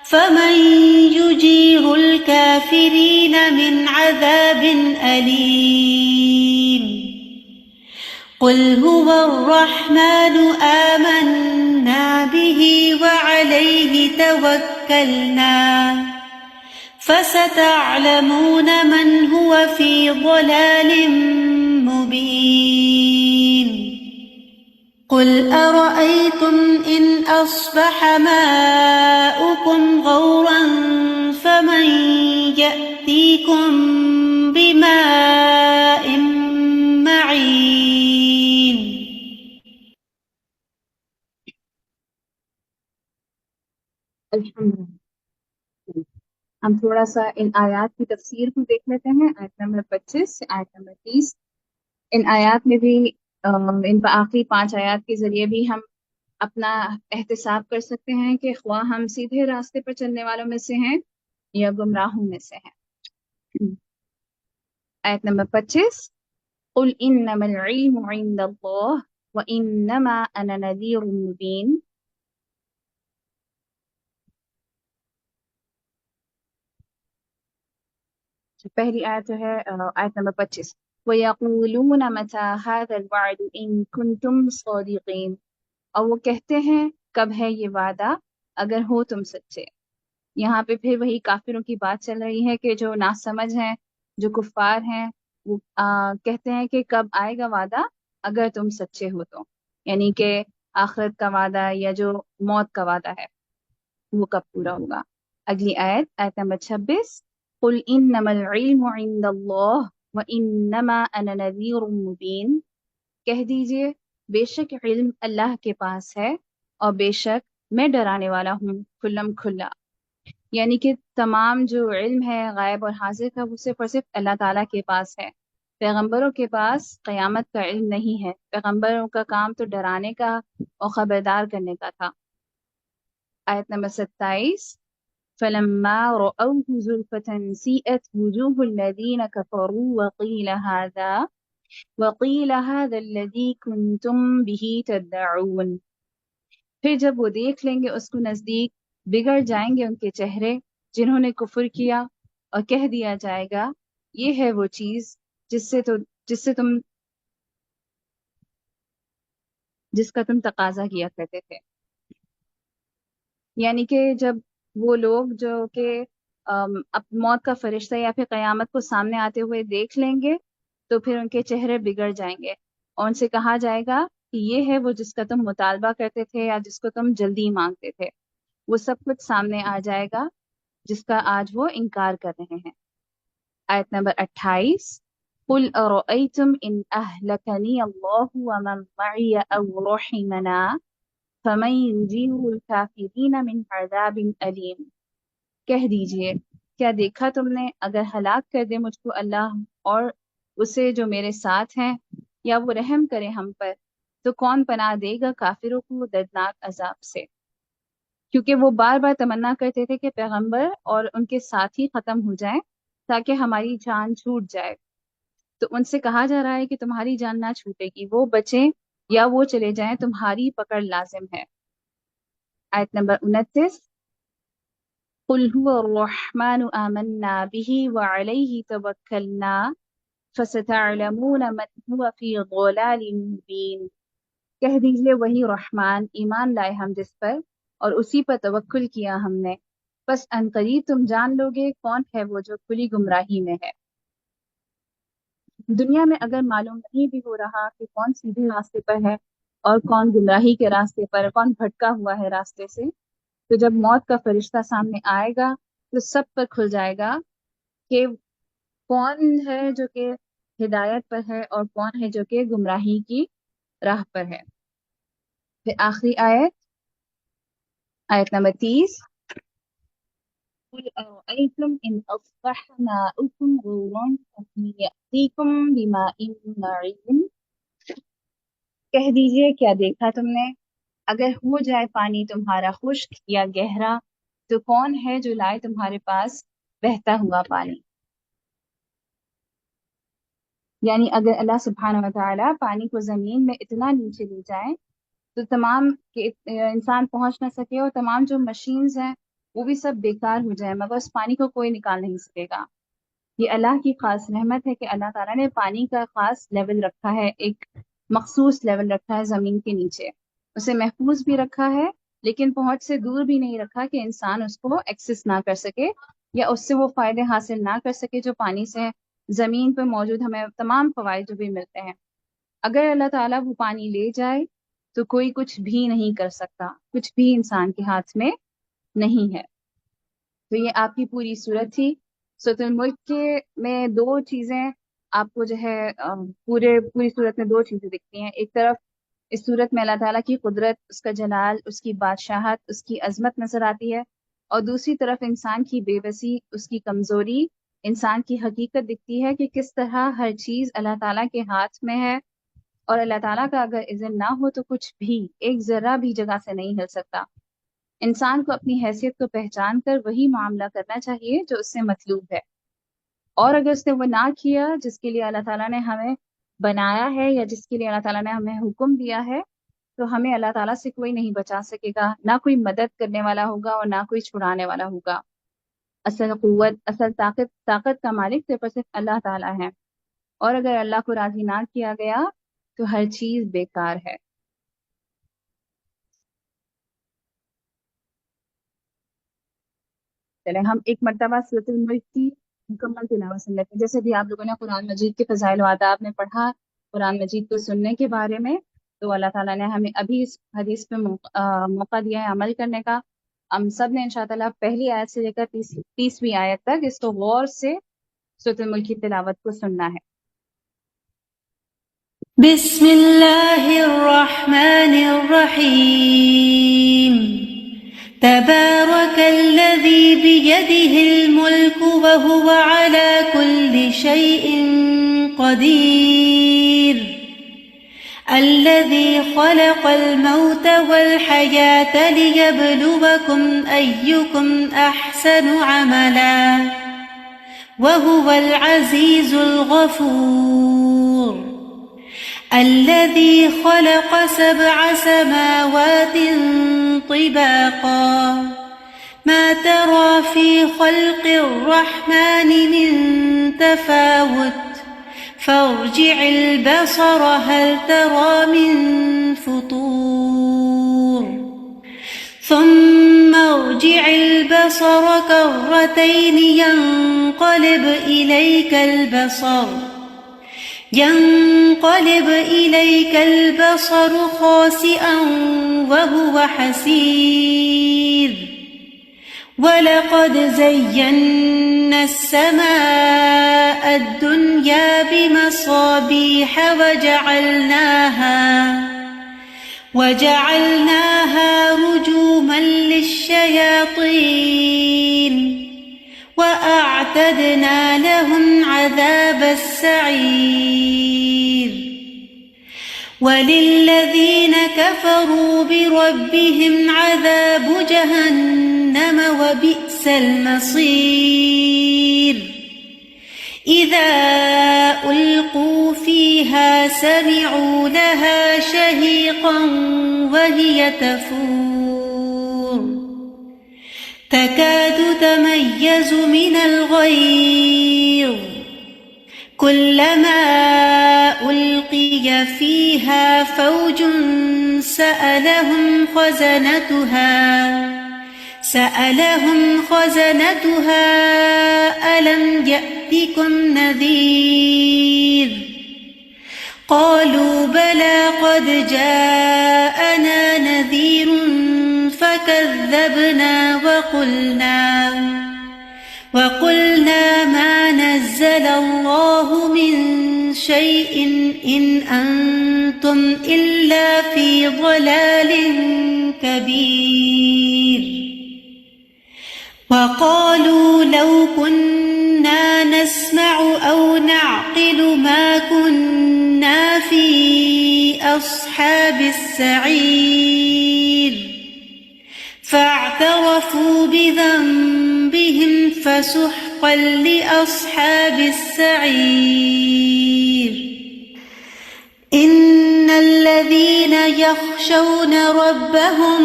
O: فمن يجير الكافرين من عذاب أليم. قل هو الرحمن آمنا به وعليه توكلنا فستعلمون من هو في ضلال مبين. قل أرأيتم إن أصبح ماؤكم غورا فمن يأتيكم بماء معين.
C: الحمدللہ. ہم تھوڑا سا ان آیات کی تفسیر کو دیکھ لیتے ہیں. آیت نمبر 25 سے آیت نمبر 30. ان آیات میں بھی ان آخری 5 آیات کے ذریعے بھی ہم اپنا احتساب کر سکتے ہیں کہ خواہ ہم سیدھے راستے پر چلنے والوں میں سے ہیں یا گمراہوں میں سے ہیں. آیت نمبر 25. قل انما العلم عند اللہ وانما انا نذیر مبین. پہلی آیت جو ہے آیت نمبر 25، وَيَقُولُونَ مَتَى هَذَا الْوَعْدُ إِن كُنتُمْ صَادِقِينَ، اور وہ کہتے ہیں کب ہے یہ وعدہ اگر ہو تم سچے۔ یہاں پہ پھر وہی کافروں کی بات چل رہی ہے کہ جو ناسمجھ ہیں، جو کفار ہیں، وہ کہتے ہیں کہ کب آئے گا وعدہ اگر تم سچے ہو تو، یعنی کہ آخرت کا وعدہ یا جو موت کا وعدہ ہے وہ کب پورا ہوگا۔ اگلی آیت، آیت نمبر 26، قُلْ إِنَّمَا الْعِلْمُ عِندَ اللَّهِ وَإِنَّمَا أَنَا نَذِيرٌ مُبِينٌ، کہہ دیجئے بے شک علم اللہ کے پاس ہے اور بے شک میں ڈرانے والا ہوں کھلم کھلا۔ یعنی کہ تمام جو علم ہے غائب اور حاضر کا وہ صرف اور صرف اللہ تعالیٰ کے پاس ہے، پیغمبروں کے پاس قیامت کا علم نہیں ہے۔ پیغمبروں کا کام تو ڈرانے کا اور خبردار کرنے کا تھا۔ آیت نمبر 27، فَلَمَّا رَأَوْهُ زُلْفَةً سِیئَتْ وُجُوهُ الَّذِینَ كَفَرُوا وَقِیلَ هَذَا الَّذِی كُنتُم بِهِ تَدَّعُونَ، پھر جب وہ دیکھ لیں گے اس کو نزدیک، بگڑ جائیں گے ان کے چہرے جنہوں نے کفر کیا، اور کہہ دیا جائے گا یہ ہے وہ چیز جس کا تم تقاضا کیا کرتے تھے۔ یعنی کہ جب وہ لوگ جو کہ اب موت کا فرشتہ یا پھر قیامت کو سامنے آتے ہوئے دیکھ لیں گے تو پھر ان کے چہرے بگڑ جائیں گے، اور ان سے کہا جائے گا کہ یہ ہے وہ جس کا تم مطالبہ کرتے تھے یا جس کو تم جلدی مانگتے تھے، وہ سب کچھ سامنے آ جائے گا جس کا آج وہ انکار کر رہے ہیں۔ آیت نمبر 28، قُلْ أَرَأَيْتُمْ إِنْ أَهْلَكَنِيَ اللَّهُ وَمَنْ مَعِيَ أَوْ رَحِمَنَا فَمَنْ يُجِيرُ الْكَافِرِينَ مِنْ عَذَابٍ أَلِيمٍ، کہہ دیجئے کیا دیکھا تم نے اگر ہلاک کر دے مجھ کو اللہ اور اسے جو میرے ساتھ ہیں، یا وہ رحم کرے ہم پر، تو کون پناہ دے گا کافروں کو دردناک عذاب سے۔ کیونکہ وہ بار بار تمنا کرتے تھے کہ پیغمبر اور ان کے ساتھی ختم ہو جائیں تاکہ ہماری جان چھوٹ جائے، تو ان سے کہا جا رہا ہے کہ تمہاری جان نہ چھوٹے گی، وہ بچیں یا وہ چلے جائیں، تمہاری پکڑ لازم ہے۔ آیت نمبر 29، قُلْ هُوَ الرَّحْمَنُ آمَنَّا بِهِ وَعَلَيْهِ تَوَكَّلْنَا فَسَتَعْلَمُونَ مَنْ هُوَ فِي ضَلَالٍ مُبِينٍ، کہہ دیجئے وہی رحمان، ایمان لائے ہم جس پر اور اسی پر توکل کیا ہم نے، بس ان قریب تم جان لوگے کون ہے وہ جو کھلی گمراہی میں ہے۔ دنیا میں اگر معلوم نہیں بھی ہو رہا کہ کون سیدھے راستے پر ہے اور کون گمراہی کے راستے پر، کون بھٹکا ہوا ہے راستے سے، تو جب موت کا فرشتہ سامنے آئے گا تو سب پر کھل جائے گا کہ کون ہے جو کہ ہدایت پر ہے اور کون ہے جو کہ گمراہی کی راہ پر ہے۔ پھر آخری آیت، آیت نمبر 30، قُلْ أَرَأَيْتُمْ إِنْ أَصْبَحَ مَاؤُكُمْ غَوْرًا فَمَن يَأْتِيكُم بِمَاءٍ مَّعِينٍ، کہہ دیجئے کیا دیکھا تم نے اگر ہو جائے پانی تمہارا خشک یا گہرا تو کون ہے جو لائے تمہارے پاس بہتا ہوا پانی۔ یعنی اگر اللہ سبحانہ وتعالی پانی کو زمین میں اتنا نیچے لے جائیں تو تمام انسان پہنچ نہ سکے اور تمام جو مشینز ہیں وہ بھی سب بیکار ہو جائیں، مگر اس پانی کو کوئی نکال نہیں سکے گا۔ یہ اللہ کی خاص رحمت ہے کہ اللہ تعالیٰ نے پانی کا خاص لیول رکھا ہے، ایک مخصوص لیول رکھا ہے زمین کے نیچے، اسے محفوظ بھی رکھا ہے لیکن پہنچ سے دور بھی نہیں رکھا کہ انسان اس کو ایکسس نہ کر سکے یا اس سے وہ فائدے حاصل نہ کر سکے جو پانی سے زمین پہ موجود ہمیں تمام فوائد جو بھی ملتے ہیں۔ اگر اللہ تعالیٰ وہ پانی لے جائے تو کوئی کچھ بھی نہیں کر سکتا، کچھ بھی انسان کے ہاتھ میں نہیں ہے۔ تو یہ آپ کی پوری صورت تھی۔ سورۃ الملک میں دو چیزیں آپ کو جو ہے پوری صورت میں دو چیزیں دکھتی ہیں۔ ایک طرف اس صورت میں اللہ تعالیٰ کی قدرت، اس کا جلال، اس کی بادشاہت، اس کی عظمت نظر آتی ہے، اور دوسری طرف انسان کی بے بسی، اس کی کمزوری، انسان کی حقیقت دکھتی ہے کہ کس طرح ہر چیز اللہ تعالیٰ کے ہاتھ میں ہے، اور اللہ تعالیٰ کا اگر اذن نہ ہو تو کچھ بھی ایک ذرہ بھی جگہ سے نہیں ہل سکتا۔ انسان کو اپنی حیثیت کو پہچان کر وہی معاملہ کرنا چاہیے جو اس سے مطلوب ہے، اور اگر اس نے وہ نہ کیا جس کے لیے اللہ تعالیٰ نے ہمیں بنایا ہے یا جس کے لیے اللہ تعالیٰ نے ہمیں حکم دیا ہے، تو ہمیں اللہ تعالیٰ سے کوئی نہیں بچا سکے گا، نہ کوئی مدد کرنے والا ہوگا اور نہ کوئی چھڑانے والا ہوگا۔ اصل قوت، اصل طاقت کا مالک صرف اور صرف اللہ تعالیٰ ہے، اور اگر اللہ کو راضی نہ کیا گیا تو ہر چیز بیکار ہے۔ چلیں ہم ایک مرتبہ سورۃ الملک کی مکمل تلاوت سن لیتے ہیں۔ جیسے بھی آپ لوگوں نے قرآن مجید کے فضائل و آداب میں پڑھا قرآن مجید کو سننے کے بارے میں، تو اللہ تعالیٰ نے ہمیں ابھی اس حدیث پہ موقع دیا ہے عمل کرنے کا۔ ہم سب نے انشاءاللہ پہلی آیت سے لے کر 30ویں آیت تک اس کو غور سے سورۃ الملک کی تلاوت کو سننا ہے۔
O: بسم اللہ الرحمن الرحیم تبارک الذی بیدہ الملک وہو علی کل شیء قدیر الذي خلق الموت والحياة ليبلوكم أيكم أحسن عملا وهو العزيز الغفور الذي خلق 7 سماوات طباقا ما ترى في خلق الرحمن من تفاوت فارجع البصر هل ترى من فطور ثم ارجع البصر كرتين ينقلب إليك البصر خاسئا وهو حسير وَلَقَدْ زَيَّنَّا السَّمَاءَ الدُّنْيَا بِمَصَابِيحَ وَجَعَلْنَاهَا رُجُومًا لِلشَّيَاطِينِ وَأَعْتَدْنَا لَهُمْ عَذَابَ السَّعِيرِ وَلِلَّذِينَ كَفَرُوا بِرَبِّهِمْ عَذَابُ جَهَنَّمَ وَبِئْسَ الْمَصِيرُ إِذَا أُلْقُوا فِيهَا سَمِعُوا لَهَا شَهِيقًا وَهِيَ تَفُورُ تَكَادُ تَمَيَّزُ مِنَ الْغَيْظِ كُلَّمَا أُلْقِيَ فِيهَا فَوْجٌ سألهم خزنتها ألم يأتكم نذير قالوا بلى قد جاءنا نذير فكذبنا وقلنا ما نزل الله من شيء إن أنتم إلا في ضلال كبير وقالوا لو كنا نسمع أو نعقل ما كنا في أصحاب السعير فاعترفوا بذنبهم فسحقا لأصحاب السعير إن الذين يخشون ربهم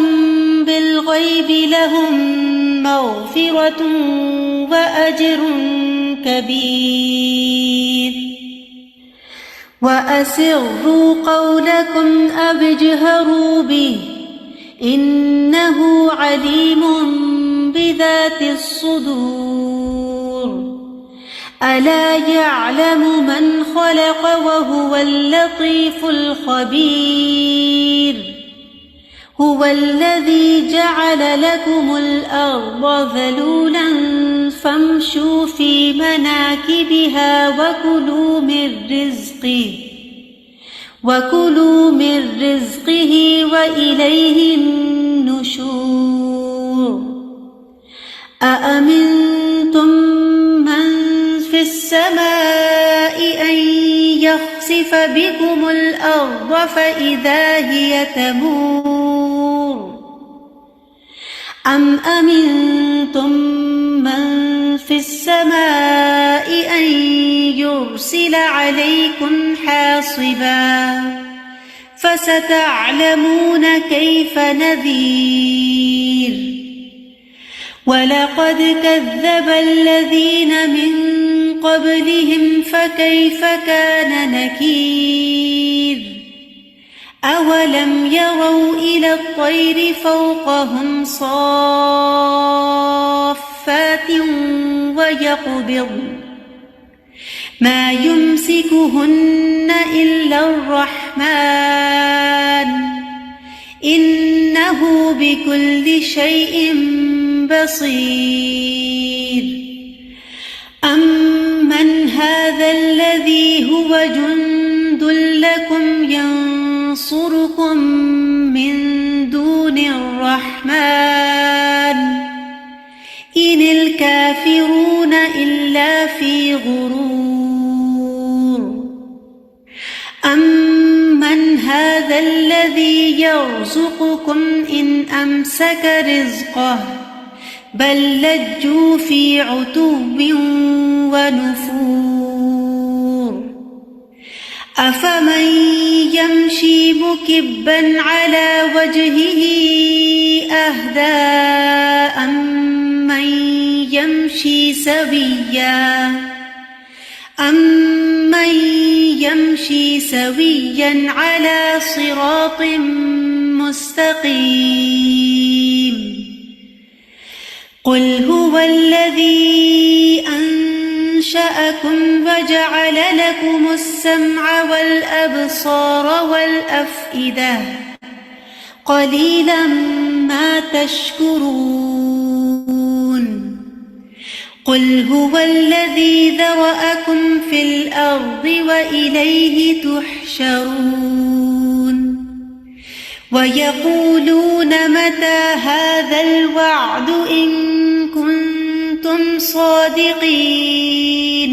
O: بالغيب لهم مغفرة وأجر كبير وأسروا قولكم أو اجهروا به إنه عليم بذات الصدور ألا يعلم من خلق وهو اللطيف الخبير هو الذي جعل لكم الأرض ذلولا فامشوا في مناكبها وكلوا من رزقه وإليه النشور أأمنتم من في السماء أن يخسف بكم الأرض فإذا هي تمور أم أمنتم من في السماء أن يرسل عليكم حاصبا فستعلمون كيف نذير ولقد كذب الذين من قبلهم فكيف كان نكير أولم يروا إلى الطير فوقهم صافات ويقبضن ما يمسكهن إلا الرحمن إنه بكل شيء بصير أمن هذا الذي هو جند لكم ينصركم من دون الرحمن إن الكافرون إلا في غرور أمن هذا الذي يرزقكم إن أمسك رزقه بل لجوا في عتو ونفور أفمن يمشي مكبا على وجهه أهدى أمن يمشي سويا على صراط مستقيم قل هو الذي أنشأكم وجعل لكم السمع والأبصار والأفئدة قليلا ما تشكرون قل هو الذي ذرأكم في الأرض وإليه تحشرون ويقولون متى هذا الوعد إن كنتم صادقين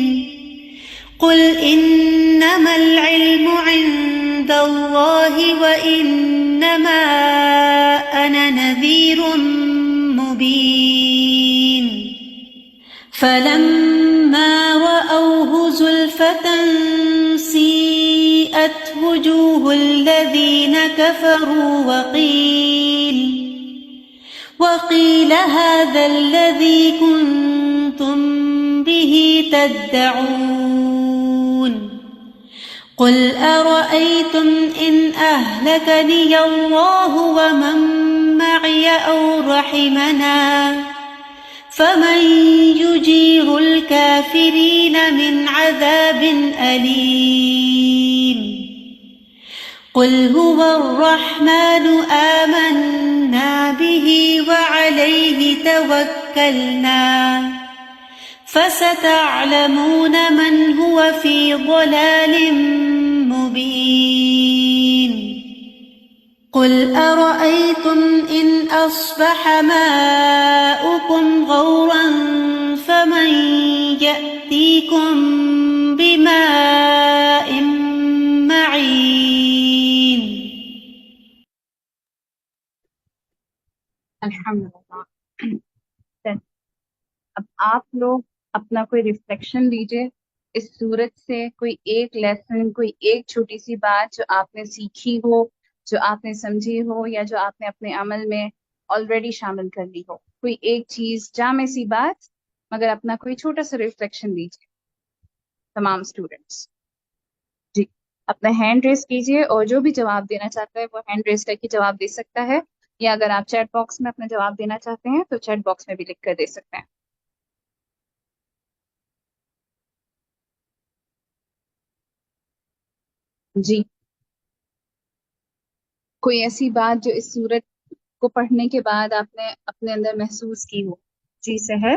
O: قل إنما العلم عند الله وإنما أنا نذير مبين فلما رأوه زلفة سيئت وجوه الذين كفروا وقيل هذا الذي كنتم به تدعون قل أرأيتم إن أهلكني الله ومن معي أو رحمنا فمن يجير الكافرين من عذاب أليم قل هو الرحمن آمنا به وعليه توكلنا فستعلمون من هو في ضلال مبين قل أرأيتم إن أصبح ماؤكم غورا فمن يأتيكم بماء معين
C: الحمدللہ. اب آپ لوگ اپنا کوئی ریفلیکشن لیجئے اس صورت سے، کوئی ایک لیسن، کوئی ایک چھوٹی سی بات جو آپ نے سیکھی ہو، جو آپ نے سمجھی ہو، یا جو آپ نے اپنے عمل میں آلریڈی شامل کر لی ہو. کوئی ایک چیز، جامع سی بات، مگر اپنا کوئی چھوٹا سا ریفلیکشن لیجئے تمام اسٹوڈنٹس. جی، اپنا ہینڈ ریز کیجئے، اور جو بھی جواب دینا چاہتا ہے وہ ہینڈ ریز کر کے جواب دے سکتا ہے، یا اگر آپ چیٹ باکس میں اپنا جواب دینا چاہتے ہیں تو چیٹ باکس میں بھی لکھ کر دے سکتے ہیں. جی، کوئی ایسی بات جو اس صورت کو پڑھنے کے بعد آپ نے اپنے اندر محسوس کی ہو. جی سحر.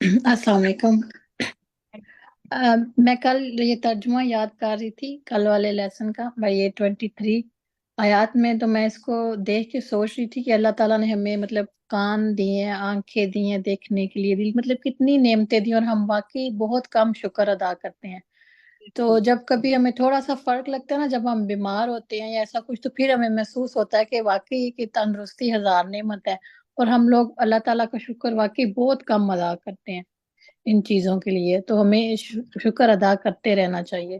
E: السلام علیکم. میں کل یہ ترجمہ یاد کر رہی تھی کل والے لیسن کا، یہ 23 آیات میں، تو میں اس کو دیکھ کے سوچ رہی تھی کہ اللہ تعالیٰ نے ہمیں مطلب کان دیے ہیں، آنکھیں دی ہیں دیکھنے کے لیے، مطلب کتنی نعمتیں دی، اور ہم واقعی بہت کم شکر ادا کرتے ہیں. تو جب کبھی ہمیں تھوڑا سا فرق لگتا ہے نا، جب ہم بیمار ہوتے ہیں یا ایسا کچھ، تو پھر ہمیں محسوس ہوتا ہے کہ واقعی کہ تندرستی ہزار نعمت ہے، اور ہم لوگ اللہ تعالیٰ کا شکر واقعی بہت کم ادا کرتے ہیں ان چیزوں کے لیے. تو ہمیں شکر ادا کرتے رہنا چاہیے.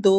P: 2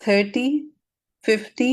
P: 30, 50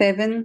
P: 7।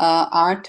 P: 8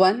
P: 1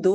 P: 2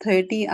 P: 30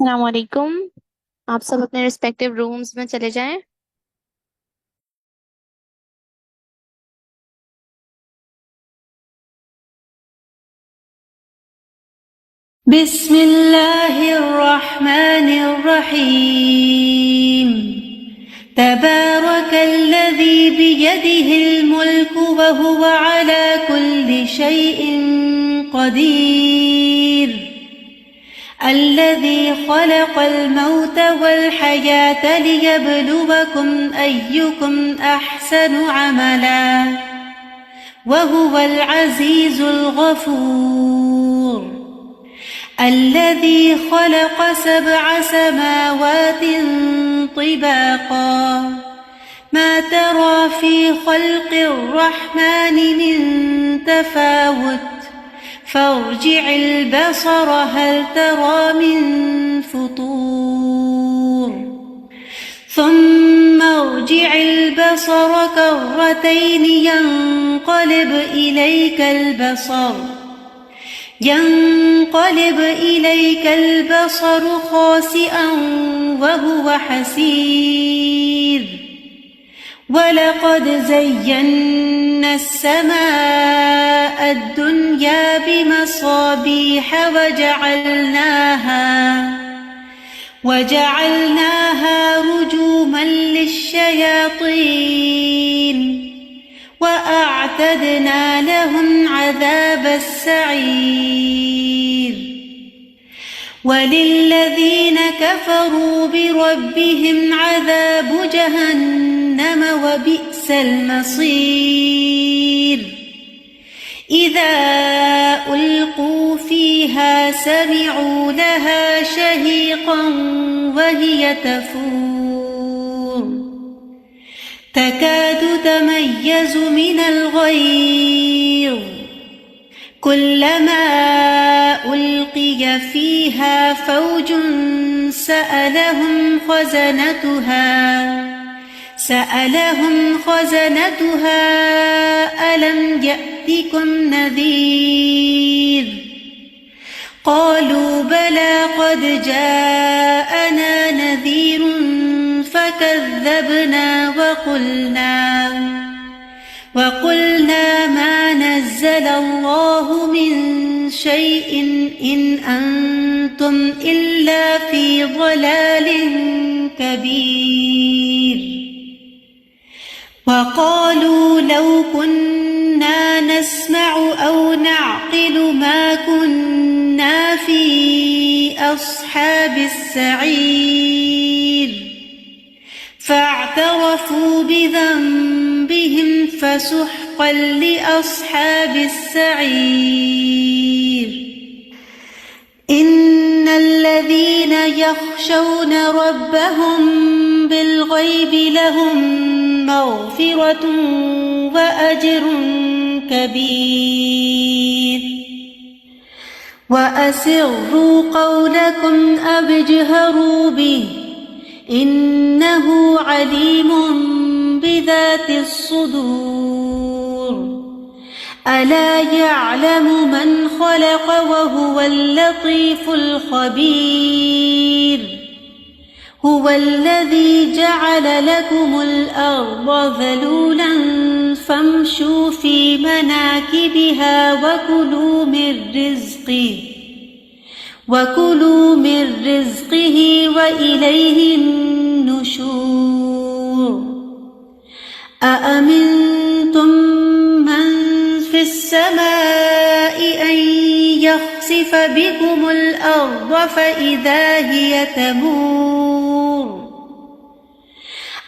I: السلام علیکم. آپ سب اپنے ریسپیکٹیو رومز میں چلے جائیں.
O: بسم اللہ الرحمن الرحیم. تبارک الذی بیدہ الملک وہو علی کل شیء قدیر. الذي خلق الموت والحياة ليبلوكم أيكم أحسن عملا وهو العزيز الغفور. الذي خلق 7 سماوات طباقا ما ترى في خلق الرحمن من تفاوت فارجع البصر هل ترى من فطور ثم ارجع البصر كرتين ينقلب إليك البصر خاسئا وهو حسير. وَلَقَدْ زَيَّنَّا السَّمَاءَ الدُّنْيَا بِمَصَابِيحَ وَجَعَلْنَاهَا رُجُومًا لِلشَّيَاطِينِ وَأَعْتَدْنَا لَهُمْ عَذَابَ السَّعِيرِ. وَلِلَّذِينَ كَفَرُوا بِرَبِّهِمْ عَذَابُ جَهَنَّمَ وَبِئْسَ الْمَصِيرُ. إِذَا أُلْقُوا فِيهَا سَمِعُوا لَهَا شَهِيقًا وَهِيَ تَفُورُ تَكَادُ تَمَيَّزُ مِنَ الْغَيْظِ كُلَّمَا أُلْقِيَ فِيهَا فَوْجٌ سَأَلَهُمْ خَزَنَتُهَا أَلَمْ يَأْتِكُمْ نَذِيرٌ قَالُوا بَلَى قَدْ جَاءَنَا نَذِيرٌ فَكَذَّبْنَا وَقُلْنَا مَا نَزَّلَ اللَّهُ مِن شَيْءٍ إِنْ أَنْتُمْ إِلَّا فِي ضَلَالٍ كَبِيرٍ. وَقَالُوا لَوْ كُنَّا نَسْمَعُ أَوْ نَعْقِلُ مَا كُنَّا فِي أَصْحَابِ السَّعِيرِ. فَاعْتَرَفُوا بِذَنبِهِمْ فَسُحْقًا لِأَصْحَابِ السَّعِيرِ. إِنَّ الَّذِينَ يَخْشَوْنَ رَبَّهُم بِالْغَيْبِ لَهُم مَّغْفِرَةٌ وَأَجْرٌ كَبِيرٌ. وَأَسِرُّوا قَوْلَكُمْ أَوِ اجْهَرُوا بِهِ إِنَّهُ عَلِيمٌ بِذَاتِ الصُّدُورِ. أَلَا يَعْلَمُ مَنْ خَلَقَ وَهُوَ اللَّطِيفُ الْخَبِيرُ. هُوَ الَّذِي جَعَلَ لَكُمُ الْأَرْضَ ذَلُولًا فَامْشُوا فِي مَنَاكِبِهَا وَكُلُوا مِن رِّزْقِهِ وَإِلَيْهِ النُّشُورُ. أَأَمِنتُم مَّن فِي السَّمَاءِ أَن يَخْسِفَ بِكُمُ الْأَرْضَ فَإِذَا هِيَ تَمُورُ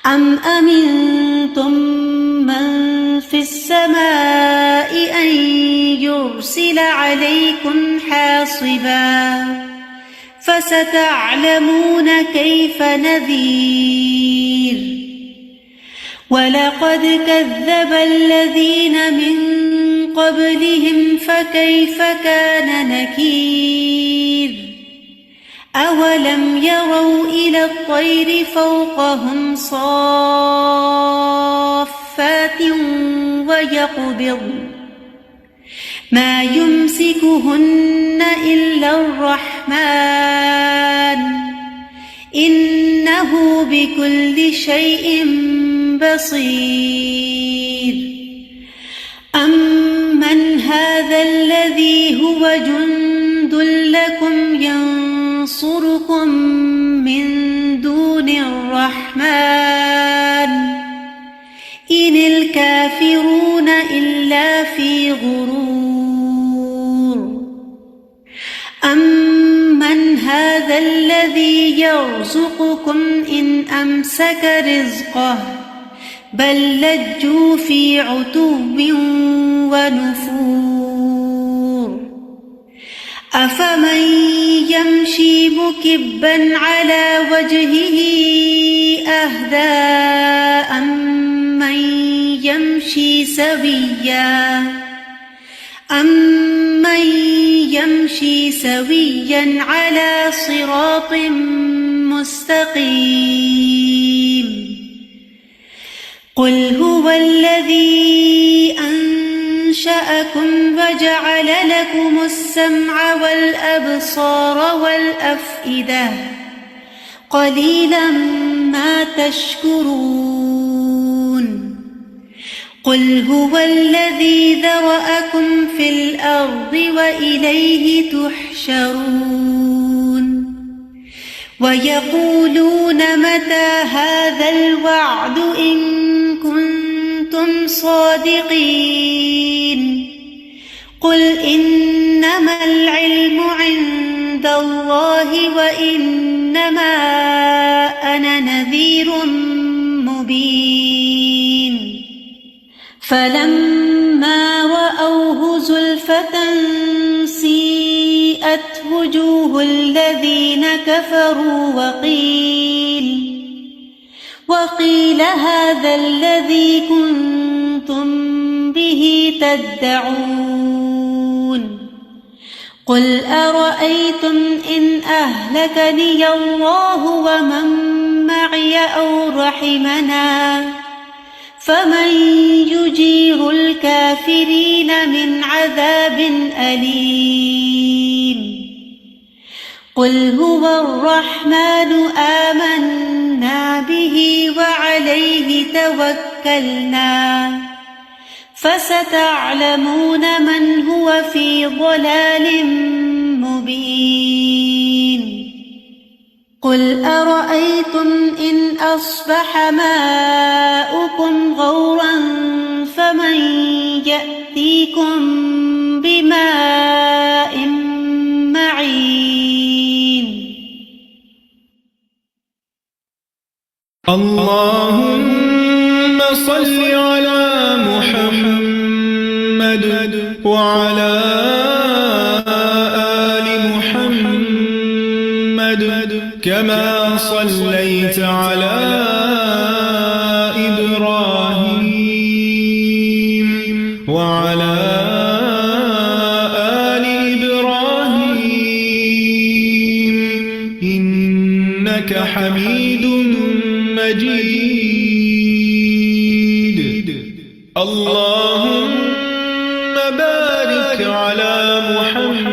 O: أَمْ أَمِنتُم مَّن فِي السَّمَاءِ أَن يُرْسِلَ عَلَيْكُمْ حَاصِبًا فَسَتَعْلَمُونَ كَيْفَ نَذِيرِ. وَلَقَدْ كَذَّبَ الَّذِينَ مِن قَبْلِهِمْ فَكَيْفَ كَانَ نَكِيرِ. أَوَلَمْ يَرَوْا إِلَى الطَّيْرِ فَوْقَهُمْ صَافَّاتٍ وَيَقْبِضْنَ مَا يُمْسِكُهُنَّ إِلَّا الرَّحْمَنُ إنه بكل شيء بصير أمن هذا الذي هو جند لكم ينصركم من دون الرحمن إن الكافرون إلا في غرور أمن هذا الذي يرزقكم إن أمسك رزقه بل لجوا في عتو ونفور أفمن يمشي مكبا على وجهه أهدى أمن يمشي سويا على صراط مستقيم قل هو الذي أنشأكم وجعل لكم السمع والأبصار والأفئدة قليلا ما تشكرون قل هو الذي ذرأكم في الأرض وإليه تحشرون ويقولون متى هذا الوعد إن كنتم صادقين قل إنما العلم عند الله وإنما أنا نذير مبين فلما رأوه زلفة سيئت وجوه الذين كفروا وقيل هذا الذي كنتم به تدعون قل أرأيتم إن أهلكني الله ومن معي أو رحمنا فمن يجير الكافرين من عذاب أليم قل هو الرحمن آمنا به وعليه توكلنا فستعلمون من هو في ضلال مبين قل أرأيتم إن أصبح ماؤكم غورا فمن يأتيكم بماء معين
A: اللهم صل على محمد وعلى آل محمد كما صليت على إبراهيم وعلى آل إبراهيم إنك حميد مجيد اللهم بارك على محمد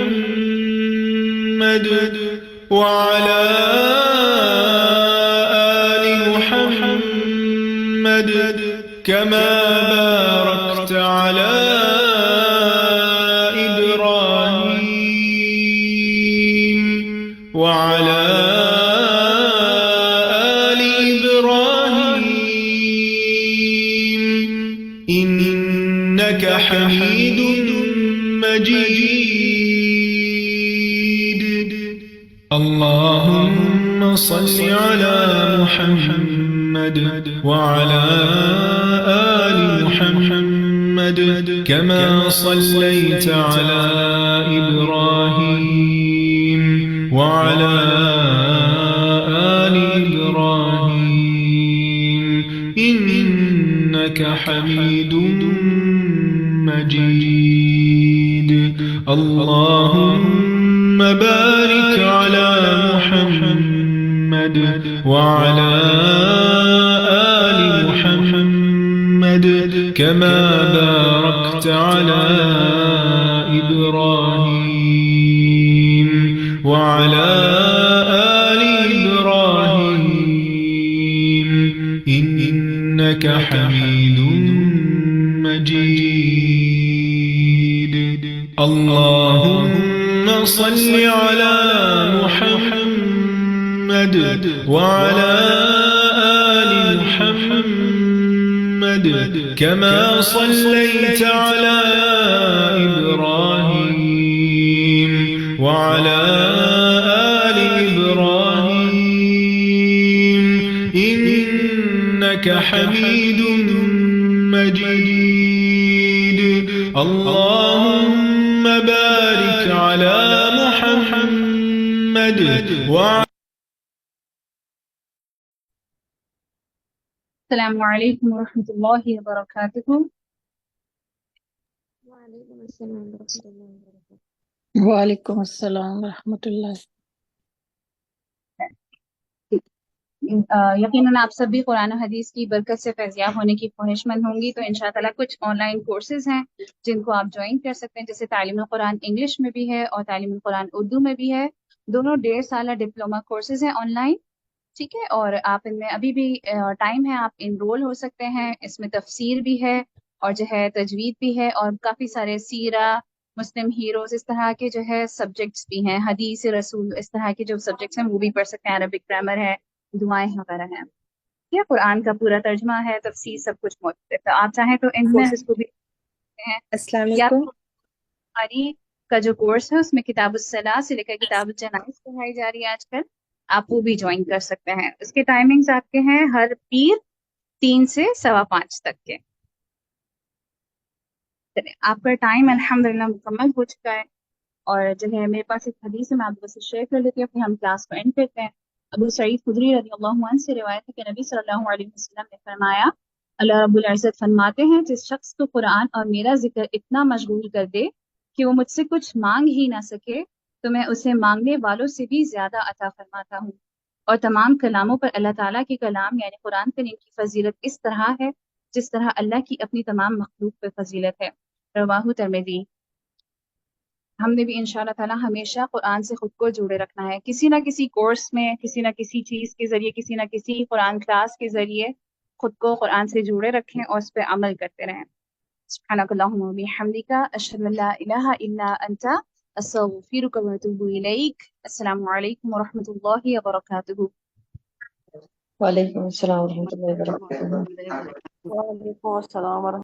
A: وعلى آل محمد كما باركت على إبراهيم وعلى آل إبراهيم إنك حميد مجيد اللهم صل على محمد وعلى آل محمد كما صليت على إبراهيم وعلى آل إبراهيم إنك حميد مجيد اللهم بارك على محمد وعلى آل محمد كما باركت على إبراهيم وعلى آل إبراهيم إنك حميد مجيد اللهم صل على محمد وعلى آل محمد كما صليت على إبراهيم وعلى آل إبراهيم إنك حميد مجيد اللهم بارك على محمد وعلى
C: السلام علیکم ورحمۃ اللہ وبرکاتہ.
F: وعلیکم السلام ورحمۃ اللہ وبرکاتہ.
E: وعلیکم السلام ورحمۃ اللہ.
C: یقیناً آپ سب بھی قرآن و حدیث کی برکت سے فیضیاب ہونے کی خواہش مند ہوں گی، تو انشاءاللہ کچھ آن لائن کورسز ہیں جن کو آپ جوائن کر سکتے ہیں، جیسے تعلیم القرآن انگلش میں بھی ہے اور تعلیم القرآن اردو میں بھی ہے. دونوں 1.5 سالہ ڈپلوما کورسز ہیں آن لائن، ٹھیک ہے، اور آپ ان میں ابھی بھی ٹائم ہے، آپ انرول ہو سکتے ہیں. اس میں تفسیر بھی ہے اور جو ہے تجوید بھی ہے اور کافی سارے سیرہ، مسلم ہیروز، اس طرح کے جو ہے سبجیکٹس بھی ہیں، حدیث رسول، اس طرح کے جو سبجیکٹس ہیں وہ بھی پڑھ سکتے ہیں. عربک گرامر ہے، دعائیں وغیرہ ہیں، یہ قرآن کا پورا ترجمہ ہے، تفسیر سب کچھ موجود ہے. تو آپ چاہیں تو ان میں اس کو بھی ہیں.
M: السلام
C: یا
M: علیکم.
C: بخاری کا جو کورس ہے اس میں کتاب الصلاۃ سے لے کر کتاب الجنائز پڑھائی جا رہی ہے آج کل، آپ وہ بھی جوائن کر سکتے ہیں. اس کے ٹائمنگز آپ کے ہیں ہر پیر 3 سے 5:15 تک کے. آپ کا ٹائم الحمدللہ مکمل ہو چکا ہے، اور جو ہے میرے پاس ایک حدیث ہے، میں آپ کو شیئر کر لیتی ہوں، پھر ہم کلاس کو اینڈ کرتے ہیں. ابو سعید خدری رضی اللہ عنہ سے روایت ہے کہ نبی صلی اللہ علیہ وسلم نے فرمایا، اللہ رب العزت فرماتے ہیں جس شخص کو قرآن اور میرا ذکر اتنا مشغول کر دے کہ وہ مجھ سے کچھ مانگ ہی نہ سکے تو میں اسے مانگنے والوں سے بھی زیادہ عطا فرماتا ہوں. اور تمام کلاموں پر اللہ تعالیٰ کے کلام یعنی قرآن کریم کی فضیلت اس طرح ہے جس طرح اللہ کی اپنی تمام مخلوق پہ فضیلت ہے. رواہ ترمذی. ہم نے بھی انشاءاللہ تعالیٰ ہمیشہ قرآن سے خود کو جوڑے رکھنا ہے، کسی نہ کسی کورس میں، کسی نہ کسی چیز کے ذریعے، کسی نہ کسی قرآن کلاس کے ذریعے خود کو قرآن سے جوڑے رکھیں اور اس پہ عمل کرتے رہیں. سبحانک اللہم و بحمدک، اشہد ان لا الہ الا انت، استغفرک و اتوب الیک. السلام علیکم ورحمۃ اللہ وبرکاتہ.
Q: وعلیکم السلام ورحمۃ اللہ وبرکاتہ.
D: وعلیکم السلام ورحمۃ